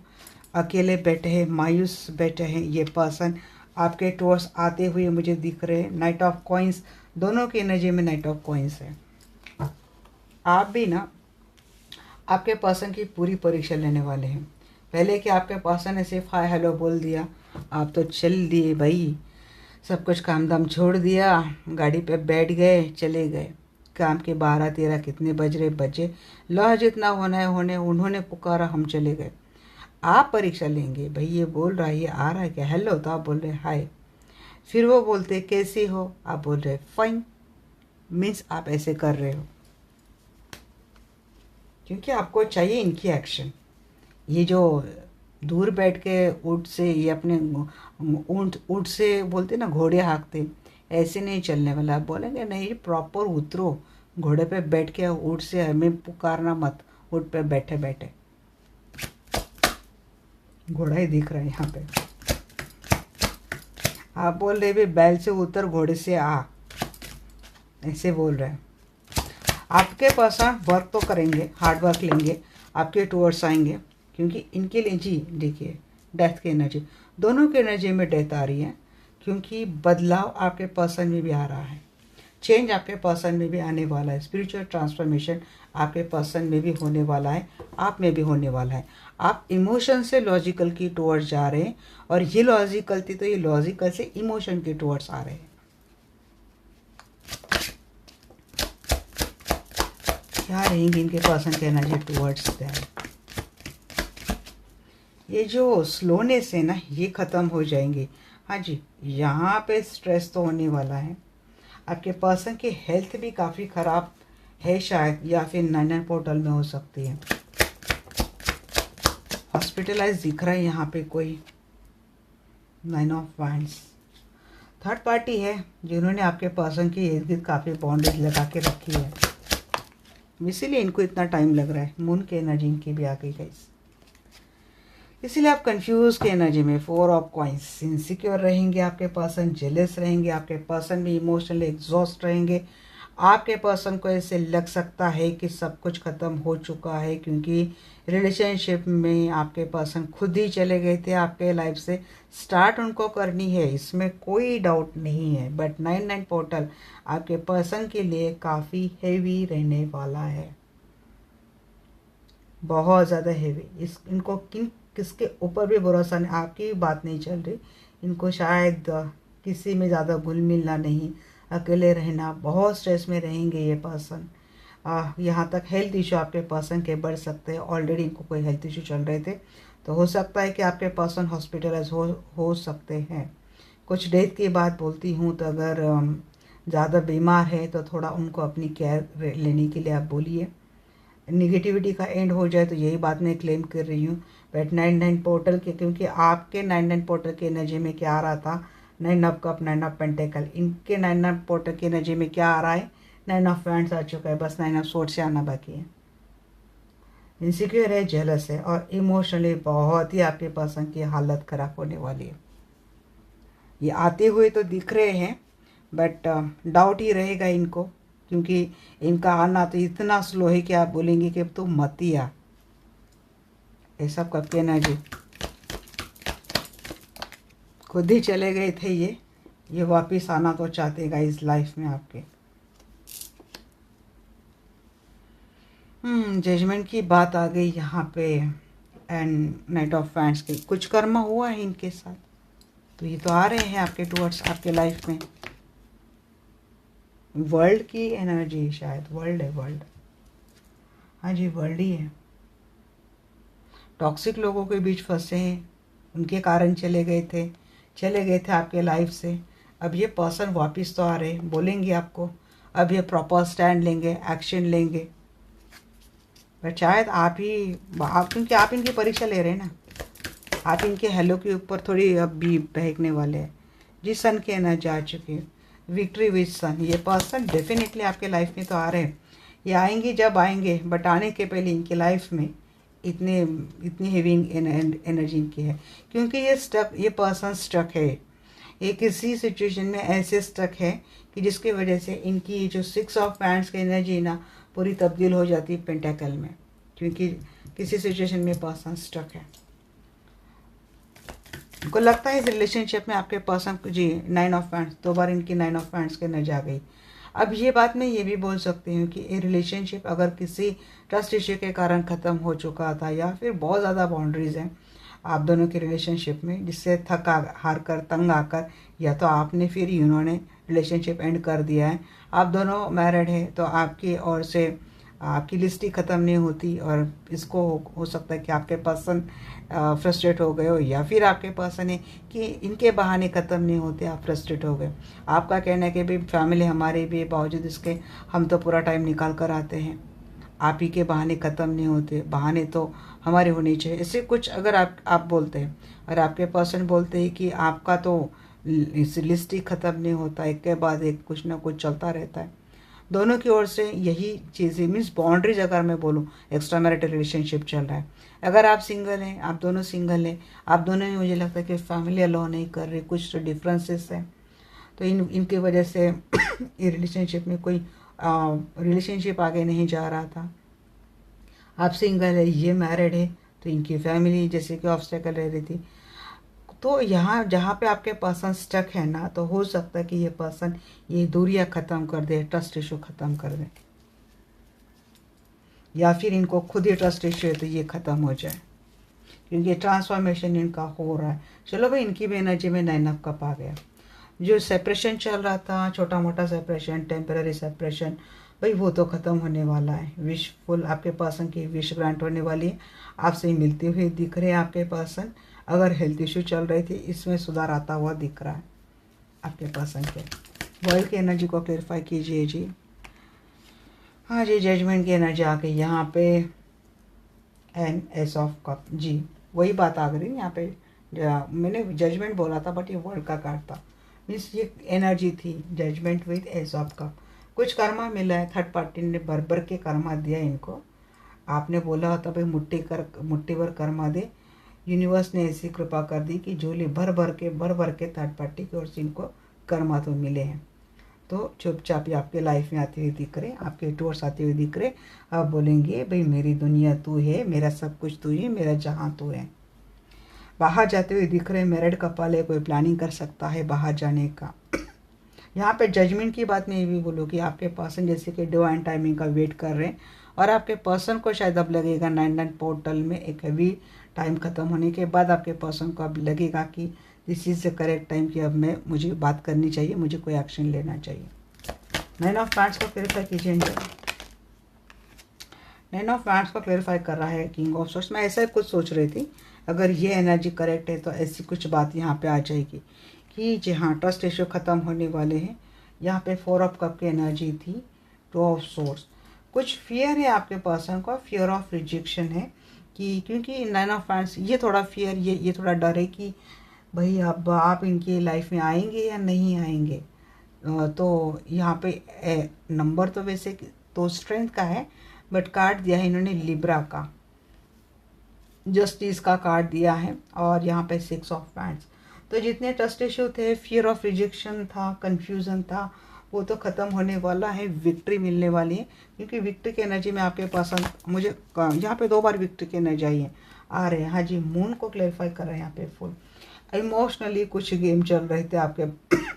अकेले बैठे हैं, मायूस बैठे हैं। ये पर्सन आपके टुवर्ड्स आते हुए मुझे दिख रहे हैं। नाइट ऑफ कॉइंस, दोनों की एनर्जी में नाइट ऑफ कॉइंस है। आप भी ना आपके पर्सन की पूरी परीक्षा लेने वाले हैं। पहले कि आपके पर्सन ने सिर्फ हाय हेलो बोल दिया, आप तो चल दिए भाई, सब कुछ काम धाम छोड़ दिया, गाड़ी पे बैठ गए, चले गए। काम के 12-13 कितने बज रहे बजे, लॉ जितना होना है होने, उन्होंने पुकारा, हम चले गए। आप परीक्षा लेंगे, भाई ये बोल रहा है, ये आ रहा है क्या, हेलो, तो आप बोल रहे हाय। फिर वो बोलते कैसे हो, आप बोल रहे फाइन। मीन्स आप ऐसे कर रहे हो क्योंकि आपको चाहिए इनकी एक्शन। ये जो दूर बैठ के ऊँट से, ये अपने ऊँट से बोलते ना घोड़े हाँकते, ऐसे नहीं चलने वाला। आप बोलेंगे नहीं प्रॉपर उतरो, घोड़े पे बैठ के, ऊँट से हमें पुकारना मत, ऊँट पे बैठे बैठे। घोड़ा ही दिख रहा है यहाँ पे। आप बोल रहे भी बैल से उतर, घोड़े से आ, ऐसे बोल रहे हैं। आपके पर्सन वर्क तो करेंगे, हार्ड वर्क लेंगे, आपके टूवर्ड्स आएंगे, क्योंकि इनके लिए जी देखिए डेथ की एनर्जी, दोनों की एनर्जी में डेथ आ रही है, क्योंकि बदलाव आपके पर्सन में भी आ रहा है, चेंज आपके पर्सन में भी आने वाला है, स्पिरिचुअल ट्रांसफॉर्मेशन आपके पर्सन में भी होने वाला है, आप में भी होने वाला है। आप इमोशन से लॉजिकल की टूवर्ड्स जा रहे हैं, और ये लॉजिकल थी तो ये लॉजिकल से इमोशन के टूवर्ड्स आ रहे हैं। क्या रहेंगे इनके पर्सन के एनर्जी टूवर्ड्स दैट। ये जो स्लोनेस है ना, ये ख़त्म हो जाएंगे। हाँ जी, यहाँ पे स्ट्रेस तो होने वाला है। आपके पर्सन की हेल्थ भी काफ़ी ख़राब है शायद, या फिर 9 पोर्टल में हो सकती है। हॉस्पिटलाइज दिख रहा है यहाँ पे कोई। 9 ऑफ वांड्स, थर्ड पार्टी है जिन्होंने आपके पर्सन की इर्द गिर्द काफ़ी बाउंड्रीज लगा के रखी है, इसीलिए इनको इतना टाइम लग रहा है। मून की एनर्जी इनकी भी आ गई गाइस, इसीलिए आप कंफ्यूज की एनर्जी में। 4 ऑफ कॉइंस, इनसिक्योर रहेंगे आपके पर्सन, जेलस रहेंगे आपके पर्सन भी, इमोशनली एग्जॉस्ट रहेंगे। आपके पर्सन को ऐसे लग सकता है कि सब कुछ ख़त्म हो चुका है, क्योंकि रिलेशनशिप में आपके पर्सन खुद ही चले गए थे आपके लाइफ से। स्टार्ट उनको करनी है, इसमें कोई डाउट नहीं है, बट 9 पोर्टल आपके पर्सन के लिए काफ़ी हेवी रहने वाला है, बहुत ज़्यादा हेवी। इनको किसके ऊपर भी भरोसा नहीं, आपकी बात नहीं चल रही, इनको शायद किसी में ज़्यादा घुल मिलना नहीं, अकेले रहना, बहुत स्ट्रेस में रहेंगे ये पर्सन। यहाँ तक हेल्थ इशू आपके पर्सन के बढ़ सकते हैं। ऑलरेडी इनको कोई हेल्थ इशू चल रहे थे, तो हो सकता है कि आपके पर्सन हॉस्पिटलाइज हो सकते हैं। कुछ डेथ की बात बोलती हूँ, तो अगर ज़्यादा बीमार है तो थोड़ा उनको अपनी केयर लेने के लिए आप बोलिए। निगेटिविटी का एंड हो जाए, तो यही बात मैं क्लेम कर रही हूँ। बट 9 पोर्टल के, क्योंकि आपके 9 पोर्टल की एनर्जी में क्या आ रहा था, 9 ऑफ कप, 9 ऑफ पेंटेकल। इनके 9 पोर्टल की एनर्जी में क्या आ रहा है, 9 ऑफ वैंड्स आ चुका है, बस 9 ऑफ स्वॉर्ड से आना बाकी है। इनसिक्योर है, जेलस है, और इमोशनली बहुत ही आपके पर्सन की हालत खराब होने वाली है। ये आते हुए तो दिख रहे हैं, बट डाउट ही रहेगा इनको, क्योंकि इनका आना तो इतना स्लो है कि आप बोलेंगे कि अब तो मत ही आ, ऐसा कब के एनर्जी। खुद ही चले गए थे ये वापस आना तो चाहते गाइस लाइफ में आपके। जजमेंट की बात आ गई यहाँ पे, एंड नाइट ऑफ वैंड्स के कुछ कर्म हुआ है इनके साथ, तो ये तो आ रहे हैं आपके टुवर्ड्स आपके लाइफ में। वर्ल्ड की एनर्जी, शायद वर्ल्ड है, वर्ल्ड, हाँ जी वर्ल्ड ही है। टॉक्सिक लोगों के बीच फंसे हैं, उनके कारण चले गए थे आपके लाइफ से। अब ये पर्सन वापस तो आ रहे, बोलेंगे आपको, अब ये प्रॉपर स्टैंड लेंगे, एक्शन लेंगे। बट शायद क्योंकि आप इनकी परीक्षा ले रहे हैं ना, आप इनके हेलो के ऊपर थोड़ी अब भी बहकने वाले हैं। जिस सन की एनर्जी आ चुकी है, विक्ट्री विद सन, ये पर्सन डेफिनेटली आपके लाइफ में तो आ रहे हैं, ये आएंगे जब आएंगे, बट आने के पहले इनकी लाइफ में इतनी हेवी एनर्जी इनकी है, क्योंकि ये पर्सन स्टक है, ये किसी सिचुएशन में ऐसे स्टक है कि जिसकी वजह से इनकी जो 6 ऑफ पैंट्स की एनर्जी ना पूरी तब्दील हो जाती है पेंटाकल में, क्योंकि किसी सिचुएशन में पर्सन स्टक है। को लगता है इस रिलेशनशिप में आपके पर्सन जी 9 ऑफ पैंट्स, 2 बार इनकी 9 ऑफ पैंट्स की एनर्जी आ गई। अब ये बात मैं ये भी बोल सकती हूँ कि ये रिलेशनशिप अगर किसी ट्रस्ट इश्यू के कारण ख़त्म हो चुका था या फिर बहुत ज़्यादा बाउंड्रीज हैं आप दोनों के रिलेशनशिप में, जिससे हार कर तंग आकर या तो आपने फिर इन्होंने रिलेशनशिप एंड कर दिया है, आप दोनों मैरिड है तो आपकी ओर से आपकी लिस्ट ही ख़त्म नहीं होती, और इसको हो सकता है कि आपके पर्सन फ्रस्ट्रेट हो गए हो, या फिर आपके पर्सन है कि इनके बहाने ख़त्म नहीं होते, आप फ्रस्ट्रेट हो गए। आपका कहना है कि भाई फैमिली हमारे भी बावजूद इसके हम तो पूरा टाइम निकाल कर आते हैं, आप ही के बहाने ख़त्म नहीं होते, बहाने तो हमारे होने चाहिए, इससे कुछ अगर आप बोलते हैं और आपके पर्सन बोलते हैं कि आपका तो इस लिस्ट ही ख़त्म नहीं होता, एक के बाद एक कुछ ना कुछ चलता रहता है, दोनों की ओर से यही चीज़ें मीन्स बाउंड्रीज, अगर मैं बोलूँ एक्स्ट्रा मैरिटल रिलेशनशिप चल रहा है, अगर आप सिंगल हैं, आप दोनों सिंगल हैं, आप दोनों में मुझे लगता है कि फैमिली अलाउ नहीं कर रही, कुछ तो डिफरेंसेस हैं, तो इनकी वजह से ये रिलेशनशिप में कोई रिलेशनशिप आगे नहीं जा रहा था। आप सिंगल है, ये मैरिड है, तो इनकी फैमिली जैसे कि ऑब्स्टेकल रह रही थी, तो यहाँ जहाँ पे आपके पर्सन स्टक है ना, तो हो सकता है कि ये पर्सन ये दूरियां ख़त्म कर दे, ट्रस्ट इशू ख़त्म कर दे, या फिर इनको खुद ही ट्रस्ट इशू है तो ये ख़त्म हो जाए, क्योंकि ट्रांसफॉर्मेशन इनका हो रहा है। चलो भाई, इनकी भी एनर्जी में 9 ऑफ कप आ गया। जो सेपरेशन चल रहा था, छोटा मोटा सेपरेशन, टेम्पररी सेपरेशन, भाई वो तो ख़त्म होने वाला है। विश फुल आपके पर्सन की विश ग्रांट होने वाली है, आपसे मिलते हुए दिख रहे हैं आपके पर्सन। अगर हेल्थ इशू चल रहे थे, इसमें सुधार आता हुआ दिख रहा है आपके पर्सन के। वर्ल्ड की एनर्जी को क्लेरिफाई कीजिए जी। हाँ जी, जजमेंट की एनर्जी आ गई यहाँ पे, एंड एस ऑफ कप जी, वही बात आ गई यहाँ पे। मैंने जजमेंट बोला था बट ये वर्ल्ड का कार्ड था, मीन्स ये एनर्जी थी judgement with ace of cup. कुछ कर्मा मिला है, थर्ड पार्टी ने भर के कर्मा दिया इनको। आपने बोला होता भाई मुट्ठी भर कर्मा दे, यूनिवर्स ने ऐसी कृपा कर दी कि झोली भर भर के थर्ड पार्टी की ओर से इनको कर्मा तो मिले हैं। तो चुपचाप ही आपके लाइफ में आते हुए दिख रहे, आपके टूर्स आते हुए दिख रहे। आप बोलेंगे भाई मेरी दुनिया तू है, मेरा सब कुछ तू है, मेरा जहाँ तू है। बाहर जाते हुए दिख रहे, मैरिड कपल है, कोई प्लानिंग कर सकता है बाहर जाने का। यहाँ पे जजमेंट की बात मैं ये भी बोलूँ कि आपके पर्सन जैसे कि डिवाइन टाइमिंग का वेट कर रहे हैं, और आपके पर्सन को शायद अब लगेगा 9 पोर्टल में एक हैवी टाइम ख़त्म होने के बाद आपके पर्सन को अब लगेगा कि this is the correct time कि अब मुझे बात करनी चाहिए, मुझे कोई एक्शन लेना चाहिए। 9 ऑफ पैंट्स को क्लेरिफाई कीजिए। 9 ऑफ पैंट्स को क्लेरिफाई कर रहा है किंग ऑफ सोर्स। मैं ऐसा ही कुछ सोच रही थी, अगर ये एनर्जी करेक्ट है तो ऐसी कुछ बात यहाँ पे आ जाएगी कि जी हाँ, ट्रस्ट इश्यू ख़त्म होने वाले हैं। यहाँ पे 4 ऑफ कप की एनर्जी थी, 2 ऑफ सोर्स। कुछ फियर है आपके पर्सन को, फियर ऑफ रिजेक्शन है कि क्योंकि 9 ऑफ पैंट्स ये थोड़ा फियर, ये थोड़ा डर है कि भाई अब आप इनकी लाइफ में आएंगे या नहीं आएंगे। तो यहाँ पे नंबर तो वैसे तो स्ट्रेंथ का है, बट कार्ड दिया है इन्होंने लिब्रा का, जस्टिस का कार्ड दिया है, और यहाँ पे 6 ऑफ पैंट्स। तो जितने ट्रस्ट इश्यू थे, फियर ऑफ रिजेक्शन था, कन्फ्यूज़न था, वो तो ख़त्म होने वाला है, विक्ट्री मिलने वाली है। क्योंकि विक्ट्री की एनर्जी में आपके पास मुझे यहाँ पे 2 बार विक्ट्री की एनर्जी आई है आ रहे हैं। हाँ जी, मून को क्लेरिफाई कर रहे हैं यहाँ पे फुल। इमोशनली कुछ गेम चल रहे थे आपके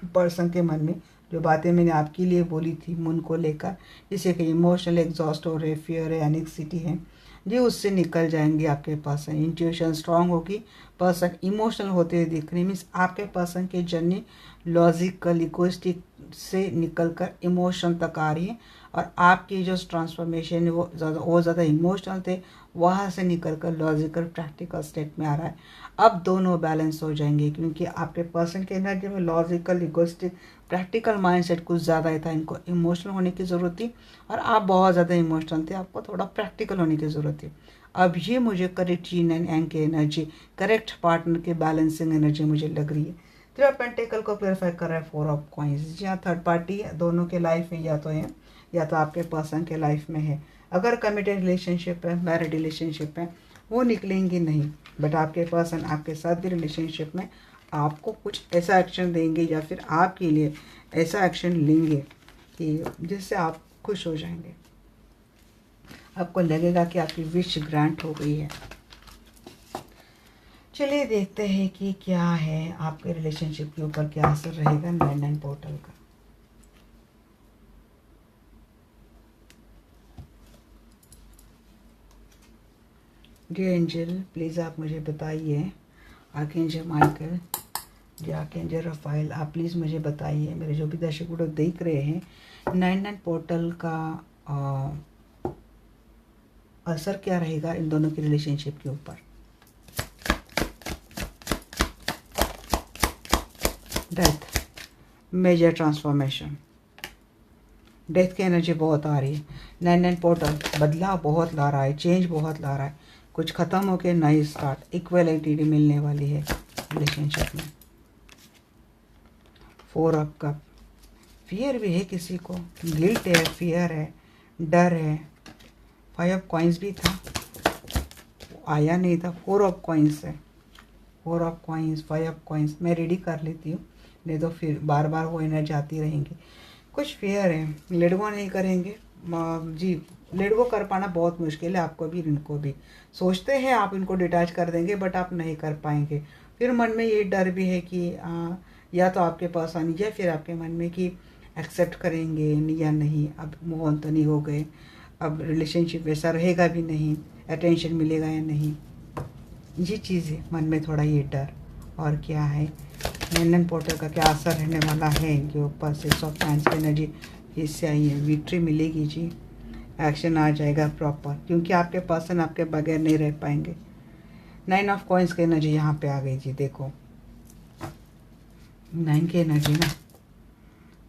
पर्सन के मन में, जो बातें मैंने आपके लिए बोली थी मून को लेकर, जिससे कि इमोशनल एग्जॉस्ट हो रहे, फियर है, एनेक्सिटी है जी, उससे निकल जाएंगे आपके पर्सन। इंट्यूशन स्ट्रांग होगी, पर्सन इमोशनल होते हुए दिख रहे, मीन्स आपके पर्सन की जर्नी लॉजिकल इगोइस्टिक से निकलकर इमोशन तक आ रही है, और आपकी जो ट्रांसफॉर्मेशन है वो ज़्यादा इमोशनल थे, वहाँ से निकलकर लॉजिकल प्रैक्टिकल स्टेट में आ रहा है। अब दोनों बैलेंस हो जाएंगे, क्योंकि आपके पर्सन की एनर्जी में लॉजिकल इगोइस्टिक प्रैक्टिकल माइंडसेट कुछ ज़्यादा ही था, इनको इमोशनल होने की ज़रूरत थी, और आप बहुत ज़्यादा इमोशनल थे, आपको थोड़ा प्रैक्टिकल होने की ज़रूरत थी। अब ये मुझे करेक्ट जीन एंड एंग की एनर्जी, करेक्ट पार्टनर की बैलेंसिंग एनर्जी मुझे लग रही है। 3 ऑफ पेंटिकल को क्लैरिफाई कर रहा है 4 ऑफ कॉइंस। जी हाँ, थर्ड पार्टी दोनों के लाइफ में या तो है या तो आपके पर्सन के लाइफ में है। अगर कमिटेड रिलेशनशिप है, मैरिड रिलेशनशिप है, वो निकलेंगी नहीं, बट आपके पर्सन आपके साथ भी रिलेशनशिप में आपको कुछ ऐसा एक्शन देंगे या फिर आपके लिए ऐसा एक्शन लेंगे कि जिससे आप खुश हो जाएंगे। आपको लगेगा कि आपकी विश ग्रांट हो गई है। चलिए देखते हैं कि क्या है आपके रिलेशनशिप के ऊपर क्या असर रहेगा 9 पोर्टल का। डियर एंजल, प्लीज़ आप मुझे बताइए, आर्कएंजल माइकल या आर्कएंजल रफाइल, आप प्लीज़ मुझे बताइए, मेरे जो भी दर्शक वीडियो देख रहे हैं, 9 पोर्टल का असर क्या रहेगा इन दोनों की रिलेशनशिप के ऊपर। डेथ, मेजर ट्रांसफॉर्मेशन, डेथ की एनर्जी बहुत आ रही है। 9 पोर्टल बदलाव बहुत ला रहा है, चेंज बहुत ला रहा है, कुछ ख़त्म होके नई स्टार्ट, इक्वलिटी मिलने वाली है रिलेशनशिप में। 4 ऑफ कप, फियर भी है किसी को, गिल्ट है, फियर है, डर है। 5 ऑफ कॉइंस भी था, आया नहीं था, 4 ऑफ कॉइंस है। 4 ऑफ कॉइंस, 5 ऑफ कॉइंस मैं रेडी कर लेती हूँ, नहीं तो फिर बार बार वो एनर्जी आती रहेंगी। कुछ फेयर है, लेट गो नहीं करेंगे जी, लेट गो कर पाना बहुत मुश्किल है, आपको भी इनको भी। सोचते हैं आप इनको डिटैच कर देंगे बट आप नहीं कर पाएंगे। फिर मन में ये डर भी है कि या तो आपके पास आनी या फिर आपके मन में कि एक्सेप्ट करेंगे या नहीं, अब मूव ऑन तो नहीं हो गए, अब रिलेशनशिप वैसा रहेगा भी नहीं, अटेंशन मिलेगा या नहीं, ये चीज़ है मन में थोड़ा ये डर। और क्या है 9 पोर्टल का क्या असर रहने वाला है इनके ऊपर। 6 ऑफ पैंस की एनर्जी इससे आई है, विक्ट्री मिलेगी जी, एक्शन आ जाएगा प्रॉपर, क्योंकि आपके पर्सन आपके बगैर नहीं रह पाएंगे। 9 ऑफ कॉइंस की एनर्जी यहाँ पे आ गई जी, देखो 9 की एनर्जी ना,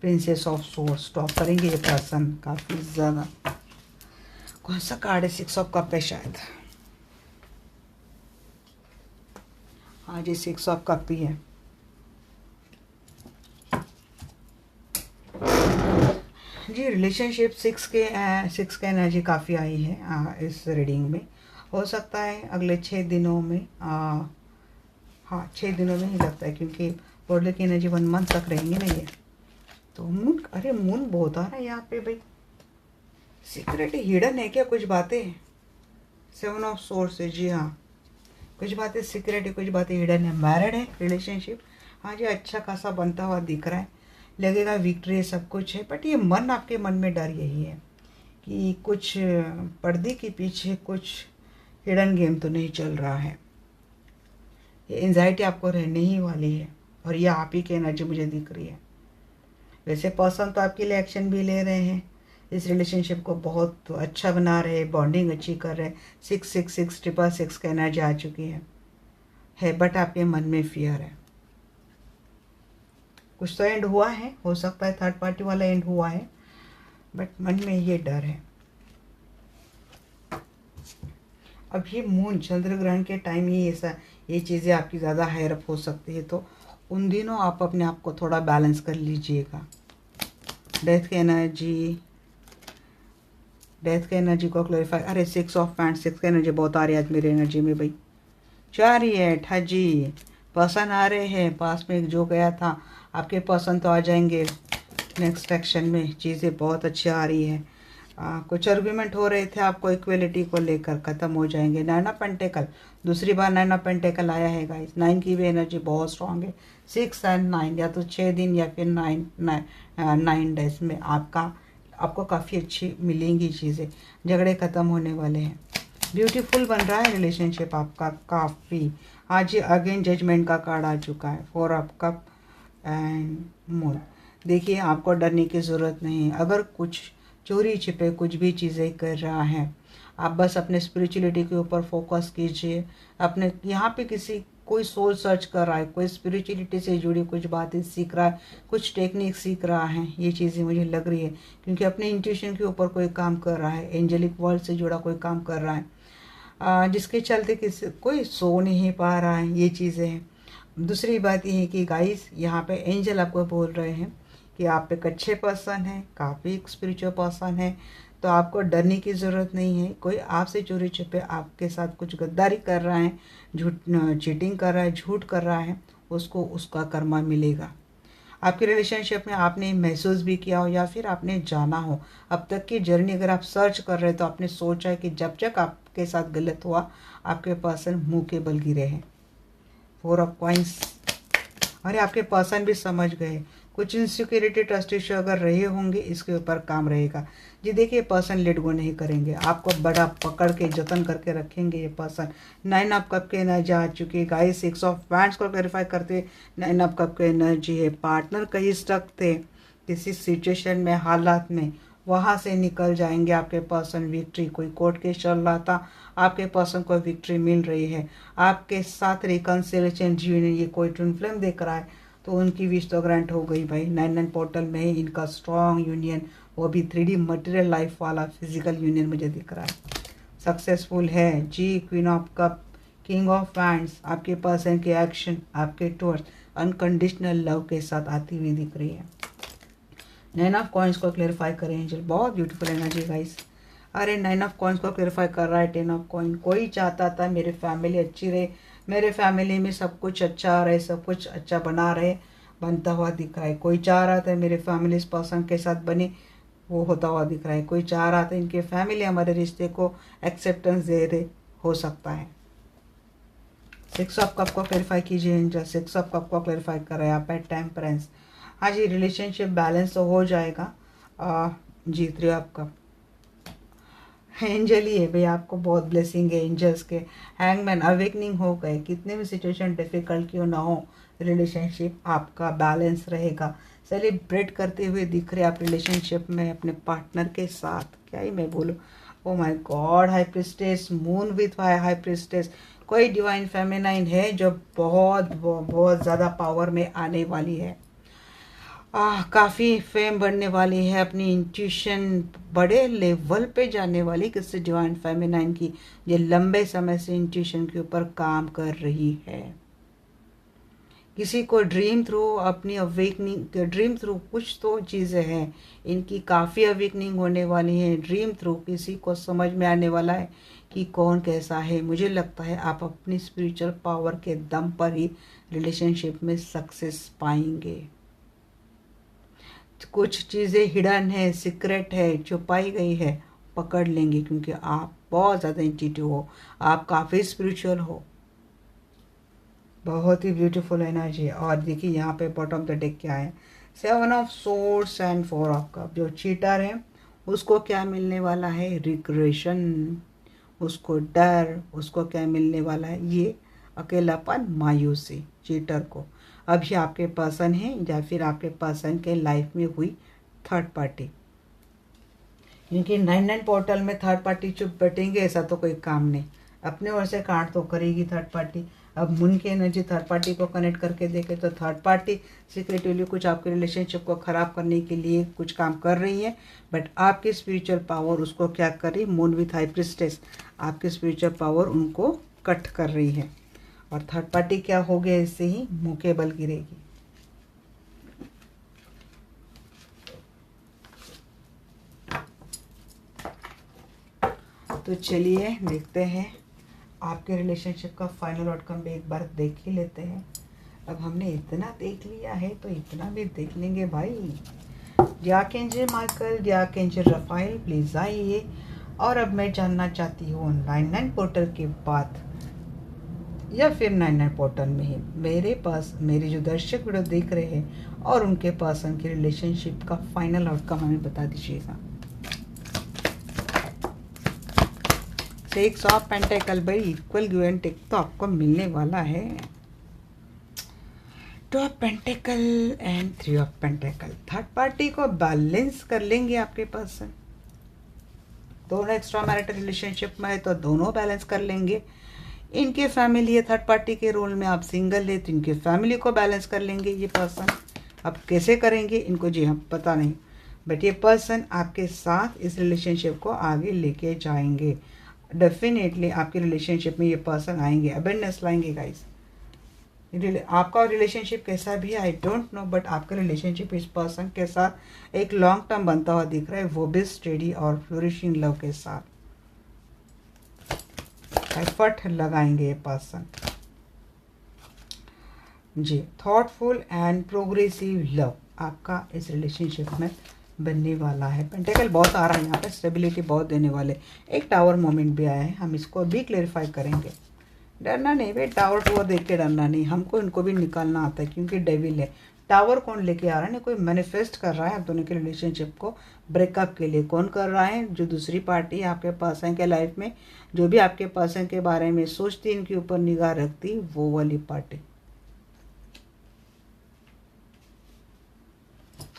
प्रिंसेस ऑफ सोर्स स्टॉप करेंगे ये पर्सन काफ़ी ज़्यादा। कौन सा कार्ड है? 6 ऑफ कप है शायद, हाँ जी 6 ऑफ कप ही है। जी रिलेशनशिप 6 के एनर्जी काफ़ी आई है इस रीडिंग में। हो सकता है अगले 6 दिनों में, हाँ 6 दिनों में ही लगता है, क्योंकि पोर्टल की एनर्जी 1 मंथ तक रहेंगी ना ये। तो मून, अरे मून बहुत आ रहा है यहाँ पे भाई, सीक्रेट हिडन है क्या कुछ बातें? 7 ऑफ सोर्स है जी हाँ, कुछ बातें सीक्रेट है, कुछ बातें हिडन है। मैरिड है रिलेशनशिप, हाँ जी अच्छा खासा बनता हुआ दिख रहा है, लगेगा विक्ट्री सब कुछ है, बट ये मन, आपके मन में डर यही है कि कुछ पर्दे के पीछे कुछ हिडन गेम तो नहीं चल रहा है। ये एंजाइटी आपको रहने ही वाली है, और ये आप ही की एनर्जी मुझे दिख रही है। वैसे पर्सन तो आपके लिए एक्शन भी ले रहे हैं, इस रिलेशनशिप को बहुत अच्छा बना रहे, बॉन्डिंग अच्छी कर रहे। 666 का एनर्जी आ चुकी है, बट आपके मन में फियर है। कुछ तो एंड हुआ है, हो सकता है थर्ड पार्टी वाला एंड हुआ है, बट मन में ये डर है। अब ये मून चंद्र ग्रहण के टाइम ही ऐसा ये चीज़ें आपकी ज़्यादा हायर अप हो सकती है, तो उन दिनों आप अपने आप को थोड़ा बैलेंस कर लीजिएगा। डेथ की एनर्जी को क्लैरिफाई, अरे 6 ऑफ पैंट्स, 6 की एनर्जी बहुत आ रही है आज मेरी एनर्जी में भाई। 4 ही है, ठाजी पर्सन आ रहे हैं, पास में जो गया था आपके पर्सन तो आ जाएंगे नेक्स्ट एक्शन में। चीज़ें बहुत अच्छी आ रही है, कुछ आर्ग्यूमेंट हो रहे थे आपको इक्वलिटी को लेकर, ख़त्म हो जाएंगे। 9 ऑफ पेंटिकल, दूसरी बार 9 ऑफ पेंटिकल आया है गाइस। 9 की भी एनर्जी बहुत स्ट्रांग है। 6 एंड 9, या तो 6 दिन या फिर 9 डेज में आपको काफ़ी अच्छी मिलेंगी चीज़ें, झगड़े ख़त्म होने वाले हैं, ब्यूटीफुल बन रहा है रिलेशनशिप आपका काफ़ी। आज अगेन जजमेंट का कार्ड आ चुका है, 4 ऑफ कप एंड मून। देखिए आपको डरने की ज़रूरत नहीं है, अगर कुछ चोरी छिपे कुछ भी चीज़ें कर रहा है, आप बस अपने स्पिरिचुअलिटी के ऊपर फोकस कीजिए। अपने यहाँ पे कोई सोल सर्च कर रहा है, कोई स्पिरिचुअलिटी से जुड़ी कुछ बातें सीख रहा है, कुछ टेक्निक सीख रहा है, ये चीज़ें मुझे लग रही है, क्योंकि अपने इंट्यूशन के ऊपर कोई काम कर रहा है, एंजेलिक वर्ल्ड से जुड़ा कोई काम कर रहा है, जिसके चलते कोई सो नहीं पा रहा है, ये चीज़ें हैं। दूसरी बात ये है कि गाइस यहाँ पे एंजल आपको बोल रहे हैं कि आप एक अच्छे पर्सन हैं, काफ़ी स्पिरिचुअल पर्सन है, तो आपको डरने की ज़रूरत नहीं है। कोई आपसे चोरी छुपे आपके साथ कुछ गद्दारी कर रहा है, चीटिंग कर रहा है, झूठ कर रहा है, उसको उसका कर्मा मिलेगा। आपके रिलेशनशिप में आपने महसूस भी किया हो या फिर आपने जाना हो, अब तक की जर्नी अगर आप सर्च कर रहे हैं तो आपने सोचा है कि जब तक आपके साथ गलत हुआ आपके पर्सन मुंह के बल गिरे हैं। 4 ऑफ कॉइंस। अरे आपके पर्सन भी समझ गए, कुछ इनसिक्योरिटी ट्रस्ट इश्यू अगर रहे होंगे इसके ऊपर काम रहेगा जी। देखिए पर्सन लेट गो नहीं करेंगे, आपको बड़ा पकड़ के जतन करके रखेंगे ये पर्सन। 9 ऑफ कप के एनर्जी आ चुकी है गाइस। 6 ऑफ वैंड्स को क्लैरिफाई करते 9 ऑफ कप के एनर्जी है। पार्टनर कहीं स्टक थे किसी सिचुएशन में, हालात में, वहाँ से निकल जाएंगे आपके पर्सन। विक्ट्री, कोई कोर्ट केस चल रहा था, आपके पर्सन को विक्ट्री मिल रही है। आपके साथ रिकन्सिलेशन यूनियन, ये कोई ट्विन फ्लेम देख रहा है तो उनकी विश तो ग्रांट हो गई भाई। 9 पोर्टल में ही इनका स्ट्रॉन्ग यूनियन, वो भी 3D मटेरियल लाइफ वाला फिजिकल यूनियन मुझे दिख रहा है, सक्सेसफुल है जी। Queen of cup, king of wands, आपके पर्सन के एक्शन आपके टूवर्ड्स अनकंडीशनल लव के साथ आती हुई दिख रही है। 9 ऑफ कॉइंस को क्लेरिफाई करें एंजल, बहुत ब्यूटीफुल एनर्जी गाइस। अरे 9 ऑफ कॉइंस को क्लेरिफाई कर रहा है 10 ऑफ कॉइन। कोई चाहता था मेरी फैमिली अच्छी रहे, मेरे फैमिली में सब कुछ अच्छा रहे, सब कुछ अच्छा बना रहे, बनता हुआ दिख रहा है। कोई चाह रहा था मेरे फैमिली इस पर्सन के साथ बने, वो होता हुआ दिख रहा है। कोई चाह रहा था इनके फैमिली हमारे रिश्ते को एक्सेप्टेंस दे दे, हो सकता है। 6 ऑफ कप को क्लेरिफाई कीजिए एंजल। 6 ऑफ कप को क्लेरिफाई कर रहे हैं आप, टेम्परेंस। हाँ जी, रिलेशनशिप बैलेंस तो हो जाएगा जी। 3 ऑफ कप एंजल ही है भाई, आपको बहुत ब्लेसिंग है एंजल्स के। हैंगमैन, अवेकनिंग हो गए। कितने भी सिचुएशन डिफिकल्ट क्यों ना हो, रिलेशनशिप आपका बैलेंस रहेगा। सेलिब्रेट करते हुए दिख रहे आप रिलेशनशिप में अपने पार्टनर के साथ। क्या ही मैं बोलूँ, oh my God. High priestess, moon with high priestess. कोई डिवाइन फेमिनाइन है जो बहुत बहुत ज़्यादा पावर में आने वाली है। काफ़ी फेम बढ़ने वाली है, अपनी इंट्यूशन बड़े लेवल पे जाने वाली किसी डिवाइन फेमिनाइन की, ये लंबे समय से इंट्यूशन के ऊपर काम कर रही है। किसी को ड्रीम थ्रू अपनी अवेकनिंग, ड्रीम थ्रू कुछ तो चीज़ें हैं इनकी, काफ़ी अवेकनिंग होने वाली है। ड्रीम थ्रू किसी को समझ में आने वाला है कि कौन कैसा है। मुझे लगता है आप अपनी स्पिरिचुअल पावर के दम पर ही रिलेशनशिप में सक्सेस पाएंगे। कुछ चीज़ें हिडन है, सीक्रेट है, छुपाई गई है, पकड़ लेंगे क्योंकि आप बहुत ज़्यादा इंट्यूटिव हो, आप काफ़ी स्पिरिचुअल हो। बहुत ही ब्यूटीफुल एनर्जी है। और देखिए यहाँ पे बॉटम ऑफ द डेक क्या है, 7 of swords and 4 of cup. जो चीटर है उसको क्या मिलने वाला है, रिग्रेशन, उसको डर, उसको क्या मिलने वाला है, ये अकेलापन, मायूसी। चीटर को अभी आपके पर्सन है या फिर आपके पर्सन के लाइफ में हुई थर्ड पार्टी, क्योंकि 9 पोर्टल में थर्ड पार्टी चुप बैठेंगे ऐसा तो कोई काम नहीं, अपने ओर से कांड तो करेगी थर्ड पार्टी। अब मून की एनर्जी थर्ड पार्टी को कनेक्ट करके देखे तो थर्ड पार्टी सीक्रेटिवली कुछ आपके रिलेशनशिप को ख़राब करने के लिए कुछ काम कर रही है, बट आपकी स्पिरिचुअल पावर उसको क्या कर रही, मून विथ हाई प्रिस्टेस, आपकी स्पिरिचुअल पावर उनको कट कर रही है। और थर्ड पार्टी क्या हो गया, इससे ही मुंह के बल गिरेगी। तो चलिए देखते हैं आपके रिलेशनशिप का फाइनल आउटकम भी एक बार देख ही लेते हैं। अब हमने इतना देख लिया है तो इतना भी देख लेंगे भाई। Archangel Michael, archangel Rafale, please आइए। और अब मैं जानना चाहती हूँ 9 पोर्टल के बाद या फिर 9 पोर्टल में ही मेरे पास मेरे जो दर्शक वीडियो देख रहे हैं और उनके पर्सन के रिलेशनशिप का फाइनल आउटकम हमें बता दीजिएगा। 6 ऑफ पेंटेकल भाई, इक्वल गिव एंड टेक तो आपको मिलने वाला है। 2 of pentacle and 3 of pentacle. Third party को बैलेंस कर लेंगे आपके पर्सन। दोनों एक्स्ट्रा मैरिटल रिलेशनशिप में है तो दोनों बैलेंस कर लेंगे। इनके फैमिली है थर्ड पार्टी के रोल में, आप सिंगल है तो इनके फैमिली को बैलेंस कर लेंगे ये पर्सन। अब कैसे करेंगे इनको जी हम पता नहीं, बट ये पर्सन आपके साथ इस रिलेशनशिप को आगे लेके जाएंगे। डेफिनेटली आपके रिलेशनशिप में ये पर्सन आएंगे, अबेंडेंस लाएंगे गाइस। आपका रिलेशनशिप कैसा भी है आई डोंट नो, बट आपका रिलेशनशिप इस पर्सन के साथ एक लॉन्ग टर्म बनता हुआ दिख रहा है, वो भी स्टेडी और फ्लोरिशिंग लव के साथ एफर्ट लगाएंगे ये पर्सन जी। थॉटफुल एंड प्रोग्रेसिव लव आपका इस रिलेशनशिप में बनने वाला है। पेंटेकल बहुत आ रहा है यहाँ पे, स्टेबिलिटी बहुत देने वाले। एक टावर मोमेंट भी आया है, हम इसको भी क्लेरिफाई करेंगे। डरना नहीं भाई, टावर टूवर देख के डरना नहीं, हमको इनको भी निकालना आता है क्योंकि डेविल है। टावर कौन लेके आ रहा है ना, कोई मैनिफेस्ट कर रहा है आप दोनों के रिलेशनशिप को ब्रेकअप के लिए। कौन कर रहा है? जो दूसरी पार्टी आपके पर्सन के लाइफ में, जो भी आपके पर्सन के बारे में सोचती, इनके ऊपर निगाह रखती, वो वाली पार्टी।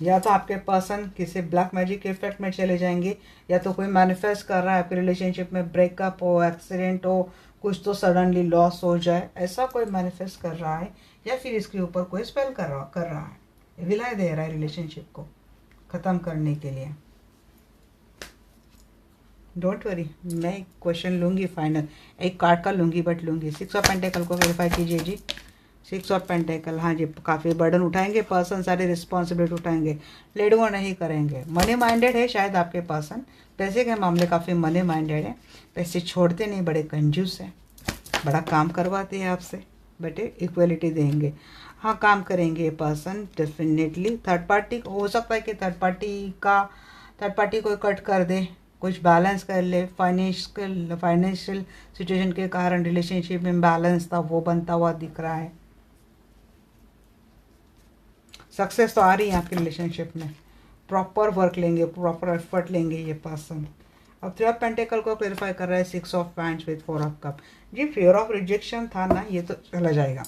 या तो आपके पर्सन किसी ब्लैक मैजिक के इफेक्ट में चले जाएंगे, या तो कोई मैनिफेस्ट कर रहा है आपके रिलेशनशिप में ब्रेकअप हो, एक्सीडेंट हो, कुछ तो सडनली लॉस हो जाए, ऐसा कोई मैनिफेस्ट कर रहा है। या फिर इसके ऊपर कोई स्पेल कर रहा है, विलाय दे रहा है रिलेशनशिप को ख़त्म करने के लिए। डोंट वरी, मैं क्वेश्चन लूँगी फाइनल, एक कार्ड का लूँगी बट लूँगी। 6 ऑफ पेंटेकल को वेरीफाई कीजिए जी। 6 ऑफ पेंटेकल, हाँ जी, काफ़ी बर्डन उठाएंगे पर्सन, सारी रिस्पॉन्सिबिलिटी उठाएंगे, लेट गो नहीं करेंगे। मनी माइंडेड है शायद आपके पर्सन, पैसे के मामले काफ़ी मनी माइंडेड है, पैसे छोड़ते नहीं, बड़े कंजूस हैं, बड़ा काम करवाते हैं आपसे, बेटे इक्वलिटी देंगे। हाँ, काम करेंगे ये पर्सन डेफिनेटली। थर्ड पार्टी हो सकता है कि थर्ड पार्टी को कट कर दे, कुछ बैलेंस कर ले। फाइनेंशियल सिचुएशन के कारण रिलेशनशिप में बैलेंस था, वो बनता हुआ दिख रहा है। सक्सेस तो आ रही है आपके रिलेशनशिप में, प्रॉपर वर्क लेंगे, प्रॉपर एफर्ट लेंगे ये पर्सन। अब 3 ऑफ पेंटेकल को क्लेरिफाई कर रहा है 6 of pants with 4 of cup जी। फियर ऑफ रिजेक्शन था ना, ये तो चला जाएगा।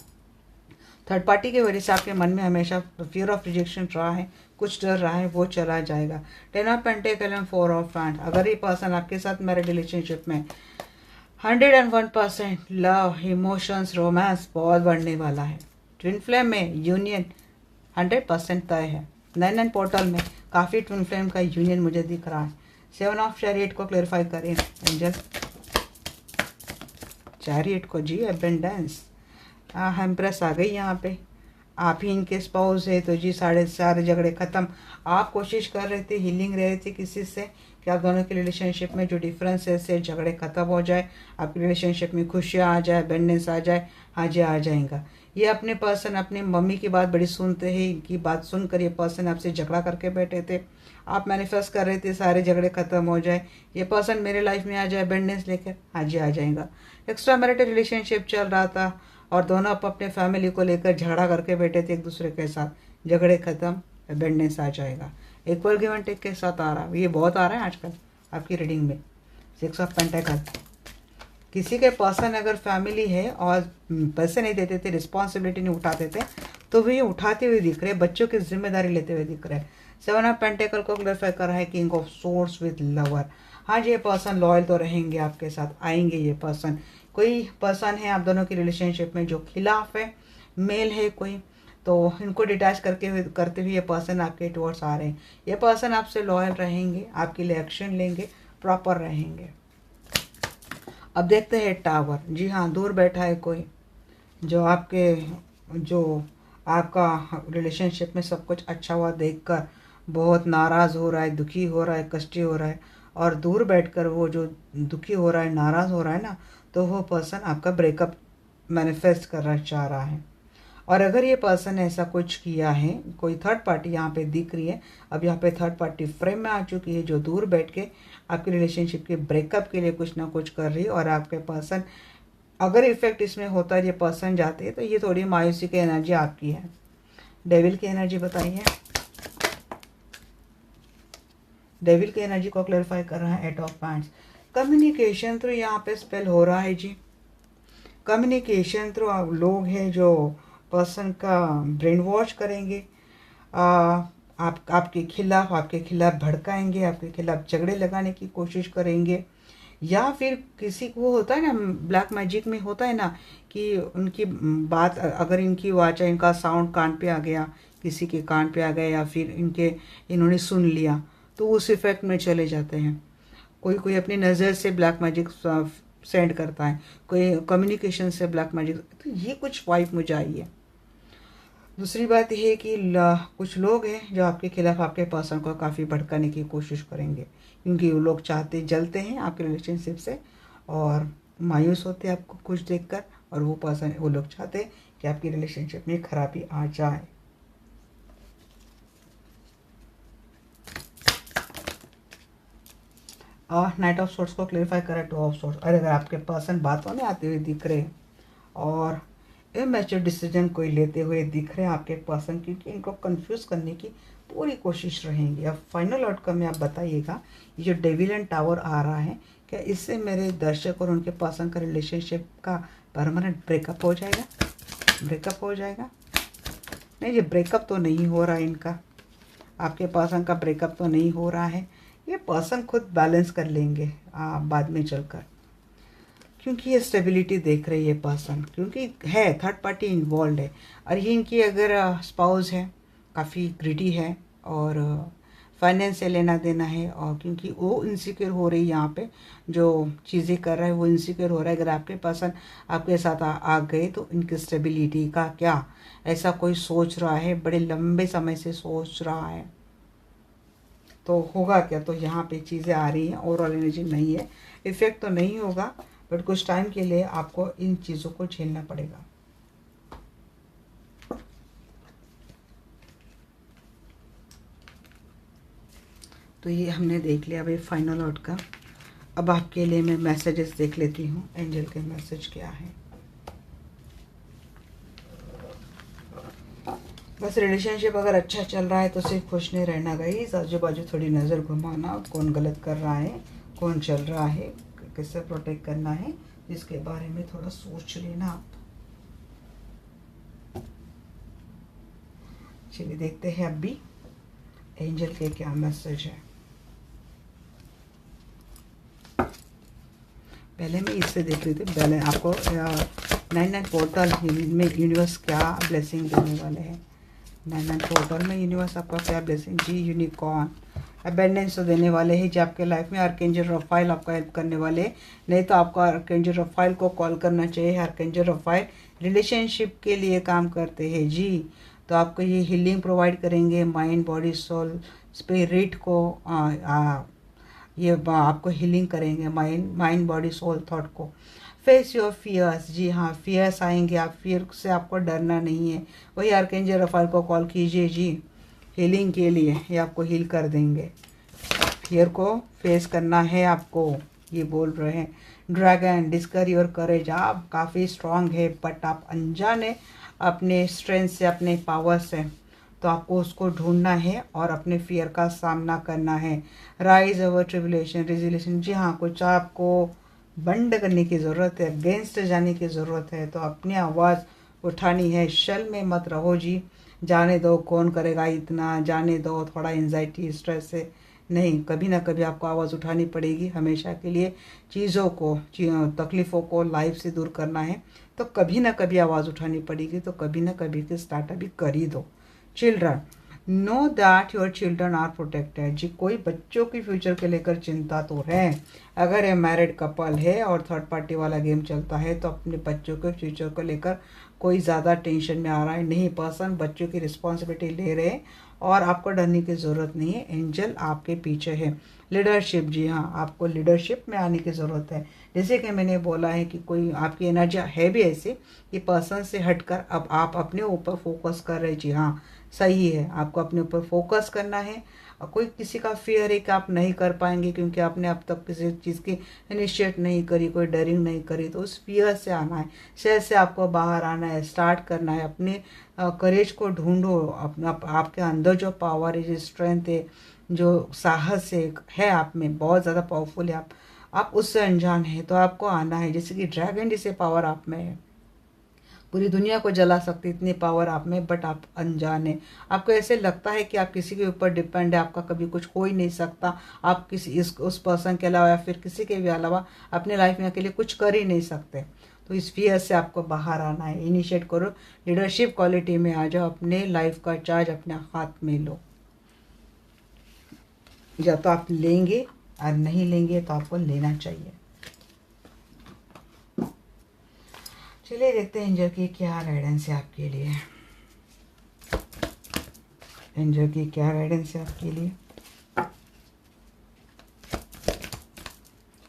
थर्ड पार्टी की वजह से आपके मन में हमेशा फियर ऑफ रिजेक्शन रहा है, कुछ डर रहा है, वो चला जाएगा। 10 of pentacle and 4 of pant. अगर ये पर्सन आपके साथ मैरिड रिलेशनशिप में 101% लव, इमोशंस, रोमांस बहुत बढ़ने वाला है। ट्विन फ्लेम में यूनियन 100% तय है। 9 पोर्टल में काफ़ी ट्विन फ्लेम का यूनियन मुझे दिख रहा है। 7 ऑफ चैरियट को क्लेरिफाई करें एंजल। चैरियट को जी, एबेंडेंस, एम्प्रेस आ गई यहाँ पे। आप ही इनके स्पाउस है तो जी सारे झगड़े ख़त्म। आप कोशिश कर रहे थे, हीलिंग रहे थे किसी से कि आप दोनों के रिलेशनशिप में जो डिफरेंसेस है, झगड़े ख़त्म हो जाए, आपके रिलेशनशिप में खुशियाँ आ जाए, एबेंडेंस आ जाए। हाँ जी, आ जाएगा। ये अपने पर्सन अपनी मम्मी की बात बड़ी सुनते हैं, इनकी बात सुनकर ये पर्सन आपसे झगड़ा करके बैठे थे। आप मैनिफेस्ट कर रहे थे सारे झगड़े ख़त्म हो जाए, ये पर्सन मेरे लाइफ में आ जाए एबेंडेंस लेकर। हाँ जी, आ जाएगा। एक्स्ट्रा मैरिटल रिलेशनशिप चल रहा था और दोनों अपने फैमिली को लेकर झगड़ा करके बैठे थे एक दूसरे के साथ, झगड़े ख़त्म, एबेंडेंस आ जाएगा। इक्वल गिव एंड टेक के साथ आ रहा है, ये बहुत आ रहा है आजकल आपकी रीडिंग में। 6 ऑफ पेंटेकल। किसी के पर्सन अगर फैमिली है और पैसे नहीं देते थे, रिस्पॉन्सिबिलिटी नहीं उठाते थे, तो भी ये उठाते हुए दिख रहे हैं, बच्चों की जिम्मेदारी लेते हुए दिख रहे हैं। 7 ऑफ पेंटेकल को क्लैरिफाई कर रहा है king of swords with lover. हाँ जी, ये पर्सन लॉयल तो रहेंगे आपके साथ, आएंगे ये पर्सन। कोई पर्सन है आप दोनों की रिलेशनशिप में जो खिलाफ है, मेल है कोई, तो इनको डिटैच करते हुए ये पर्सन आपके टुवर्ड्स आ रहे हैं। ये पर्सन आपसे लॉयल रहेंगे, आपके लिए एक्शन लेंगे, प्रॉपर रहेंगे। अब देखते हैं टावर। जी हाँ, दूर बैठा है कोई जो आपका रिलेशनशिप में सब कुछ अच्छा हुआ देखकर बहुत नाराज़ हो रहा है, दुखी हो रहा है, कष्टी हो रहा है। और दूर बैठकर वो जो दुखी हो रहा है, नाराज़ हो रहा है ना, तो वो पर्सन आपका ब्रेकअप मैनिफेस्ट करना चाह रहा है। और अगर ये पर्सन ऐसा कुछ किया है, कोई थर्ड पार्टी यहाँ पे दिख रही है, अब यहाँ पे थर्ड पार्टी फ्रेम में आ चुकी है जो दूर बैठ के आपके रिलेशनशिप के ब्रेकअप के लिए कुछ ना कुछ कर रही है। और आपके पर्सन अगर इफेक्ट इसमें होता है, ये पर्सन जाते हैं, तो ये थोड़ी मायूसी की एनर्जी आपकी है। डेविल की एनर्जी बताइए। डेविल की एनर्जी को क्लैरिफाई कर रहा है 8 ऑफ पैंट्स। कम्युनिकेशन थ्रू यहाँ पे स्पेल हो रहा है जी। कम्युनिकेशन थ्रू लोग हैं जो पर्सन का ब्रेन वॉश करेंगे, आपके खिलाफ भड़काएंगे, आपके खिलाफ झगड़े लगाने की कोशिश करेंगे। या फिर किसी को होता है ना, ब्लैक मैजिक में होता है ना कि उनकी बात, अगर इनकी वाचा, इनका साउंड कान पे आ गया, किसी के कान पे आ गया, या फिर इन्होंने सुन लिया, तो उस इफेक्ट में चले जाते हैं। कोई अपनी नज़र से ब्लैक मैजिक सेंड करता है, कोई कम्युनिकेशन से ब्लैक मैजिक, तो ये कुछ वाइब मुझे आई है। दूसरी बात यह है कि कुछ लोग हैं जो आपके खिलाफ आपके पर्सन को काफ़ी भड़काने की कोशिश करेंगे, क्योंकि वो लोग जलते हैं आपके रिलेशनशिप से और मायूस होते हैं आपको कुछ देखकर, और वो लोग चाहते हैं कि आपकी रिलेशनशिप में खराबी आ जाए। नाइट ऑफ सोर्ट्स को क्लेरिफाई करें टू ऑफ सोर्ट्स। अरे अगर आपके पर्सन बातों में आते हुए दिख रहे हैं और इमैच्योर डिसीजन कोई लेते हुए दिख रहे हैं आपके पर्सन, क्योंकि इनको कंफ्यूज करने की पूरी कोशिश रहेंगी। अब फाइनल आउटकम में आप बताइएगा, ये जो डेविल एंड टावर आ रहा है, क्या इससे मेरे दर्शक और उनके पर्सन का रिलेशनशिप का परमानेंट ब्रेकअप हो जाएगा? ब्रेकअप हो जाएगा? नहीं, ये ब्रेकअप तो नहीं हो रहा है इनका, आपके पर्सन का ब्रेकअप तो नहीं हो रहा है। ये पर्सन खुद बैलेंस कर लेंगे बाद में चलकर, क्योंकि ये स्टेबिलिटी देख रही है पर्सन, क्योंकि है थर्ड पार्टी इन्वॉल्व है। और ये इनकी अगर स्पाउस है, काफ़ी ग्रिडी है और फाइनेंस से लेना देना है, और क्योंकि वो इनसिक्योर हो रही है यहाँ पे, जो चीज़ें कर रहा है वो इनसिक्योर हो रहा है। अगर आपके पर्सन आपके साथ आ गए तो इनकी स्टेबिलिटी का क्या, ऐसा कोई सोच रहा है, बड़े लंबे समय से सोच रहा है, तो होगा क्या? तो यहाँ पे चीज़ें आ रही हैं, ओवरऑल एनर्जी नहीं है, इफेक्ट तो नहीं होगा, बट कुछ टाइम के लिए आपको इन चीज़ों को झेलना पड़ेगा। तो ये हमने देख लिया भाई फाइनल आउट का। अब आपके लिए मैं मैसेजेस देख लेती हूँ, एंजल के मैसेज क्या है। बस रिलेशनशिप अगर अच्छा चल रहा है तो सिर्फ खुश नहीं रहना गाइस, आजू बाजू थोड़ी नज़र घुमाना, कौन गलत कर रहा है, कौन चल रहा है, किससे प्रोटेक्ट करना है, इसके बारे में थोड़ा सोच लेना आप। चलिए देखते हैं अब भी एंजल के क्या मैसेज है। पहले मैं इससे देख रही थी, पहले आपको 9 पोर्टल में यूनिवर्स क्या ब्लेसिंग देने वाले हैं। 9 पोर्टल में यूनिवर्स आपका क्या ब्लेसिंग, जी यूनिकॉर्न अबेंडेंस तो देने वाले हैं, जो आपके लाइफ में आर्कएंजल रफाइल आपका हेल्प करने वाले हैं। नहीं तो आपको आर्कएंजल रफाइल को कॉल करना चाहिए। आर्कएंजल रफाइल रिलेशनशिप के लिए काम करते हैं जी, तो आपको ये हीलिंग प्रोवाइड करेंगे, माइंड बॉडी सोल स्पिरिट को ये आपको हीलिंग करेंगे, माइंड बॉडी सोल थॉट को। फेस योर फियर्स, जी हाँ फियर्स आएंगे, आप फियर से आपको डरना नहीं है। वही आर्कएंजल रफाइल को कॉल कीजिए जी हीलिंग के लिए, ये आपको हील कर देंगे। फियर को फेस करना है आपको, ये बोल रहे हैं। ड्रैगन डिस्कवर योर करेज, आप काफ़ी स्ट्रांग है बट आप अनजान है अपने स्ट्रेंथ से, अपने पावर से, तो आपको उसको ढूंढना है और अपने फियर का सामना करना है। राइज ओवर ट्रिबुलेशन रिजोल्यूशन, जी हाँ कुछ आपको बंड करने की ज़रूरत है, अगेंस्ट जाने की ज़रूरत है, तो अपनी आवाज़ उठानी है। शल में मत रहो जी, जाने दो कौन करेगा इतना, जाने दो, थोड़ा एंजाइटी स्ट्रेस से नहीं, कभी ना कभी आपको आवाज़ उठानी पड़ेगी। हमेशा के लिए चीज़ों को तकलीफ़ों को लाइफ से दूर करना है तो कभी ना कभी आवाज़ उठानी पड़ेगी, तो कभी ना कभी के स्टार्ट अभी कर ही दो। Children know that your children are protected, जी कोई बच्चों की फ्यूचर के लेकर चिंता तो है। अगर ये मैरिड कपल है और थर्ड पार्टी वाला गेम चलता है तो अपने बच्चों के फ्यूचर को लेकर कोई ज़्यादा टेंशन में आ रहा है नहीं, पर्सन बच्चों की रिस्पॉन्सिबिलिटी ले रहे हैं और आपको डरने की ज़रूरत नहीं है। एंजल आपके पीछे है। लीडरशिप, जी हाँ आपको लीडरशिप में आने की ज़रूरत है। जैसे कि मैंने बोला है कि कोई आपकी एनर्जी है भी ऐसी कि पर्सन से हटकर अब आप अपने ऊपर फोकस कर रहे, जी हाँ सही है, आपको अपने ऊपर फोकस करना है। और कोई किसी का फियर है कि आप नहीं कर पाएंगे क्योंकि आपने अब तक किसी चीज़ की इनिशिएट नहीं करी, कोई डरिंग नहीं करी, तो उस फियर से आना है, शहर से आपको बाहर आना है, स्टार्ट करना है। अपने करेज को ढूंढो, अपना आपके अंदर जो पावर है, जो स्ट्रेंथ है, जो साहस है आप में बहुत ज़्यादा पावरफुल है, आप उससे अनजान है तो आपको आना है। जैसे कि ड्रैगन जैसे पावर आप में है, पूरी दुनिया को जला सकती इतनी पावर आप में, बट आप अनजान है। आपको ऐसे लगता है कि आप किसी के ऊपर डिपेंड है, आपका कभी कुछ हो ही नहीं सकता, आप किसी उस पर्सन के अलावा या फिर किसी के भी अलावा अपने लाइफ में अकेले कुछ कर ही नहीं सकते। तो इस फियर से आपको बाहर आना है, इनिशिएट करो, लीडरशिप क्वालिटी में आ जाओ, अपने लाइफ का चार्ज अपने हाथ में लो। या तो आप लेंगे और नहीं लेंगे तो आपको लेना चाहिए। चलिए देखते हैं एंजल की क्या गाइडेंस है आपके लिए। एंजल की क्या गाइडेंस है आपके लिए।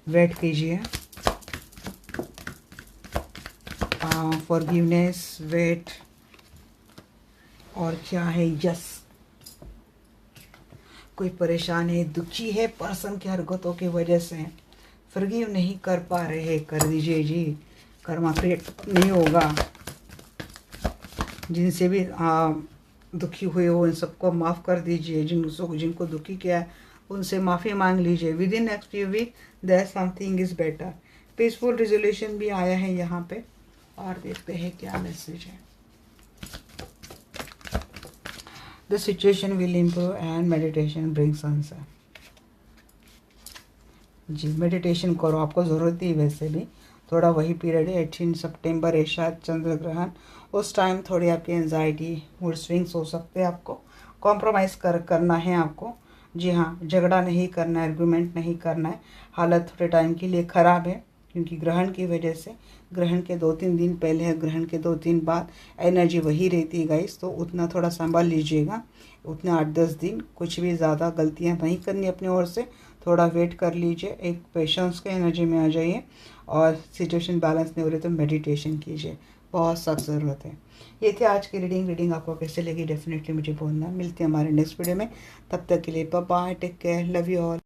वेट कीजिए। फॉरगिवनेस, वेट, और क्या है, यस। कोई परेशान है, दुखी है पर्सन की हरकतों की वजह से, फॉरगिव नहीं कर पा रहे, कर दीजिए जी। कर्मा क्रिएट नहीं होगा। जिनसे भी दुखी हुए हो इन सबको माफ़ कर दीजिए। जिनको दुखी किया है उनसे माफ़ी मांग लीजिए। Within next few week that something is better. Peaceful resolution भी आया है यहाँ पे, और देखते हैं क्या मैसेज है। The situation will improve and meditation brings answer. जी, मेडिटेशन करो, आपको ज़रूरत ही वैसे भी। थोड़ा वही पीरियड है 18 सितंबर है शायद चंद्र ग्रहण। उस टाइम थोड़ी आपकी एंजाइटी, मूड स्विंग्स हो सकते हैं। आपको कॉम्प्रोमाइज़ करना है आपको। जी हाँ, झगड़ा नहीं करना है, आर्गुमेंट नहीं करना है। हालत थोड़े टाइम के लिए ख़राब है क्योंकि ग्रहण की वजह से। ग्रहण के 2-3 दिन पहले है, ग्रहण के 2-3 बाद एनर्जी वही रहती है गाइस। तो उतना थोड़ा संभाल लीजिएगा। उतने 8-10 दिन कुछ भी ज़्यादा गलतियाँ नहीं करनी अपनी ओर से। थोड़ा वेट कर लीजिए, एक पेशेंस के एनर्जी में आ जाइए, और सिचुएशन बैलेंस नहीं हो रही तो मेडिटेशन कीजिए, बहुत सख्त ज़रूरत है। ये थी आज की रीडिंग आपको कैसे लगी डेफिनेटली मुझे बोलना। मिलते हैं हमारे नेक्स्ट वीडियो में, तब तक के लिए bye bye, take care, love you all.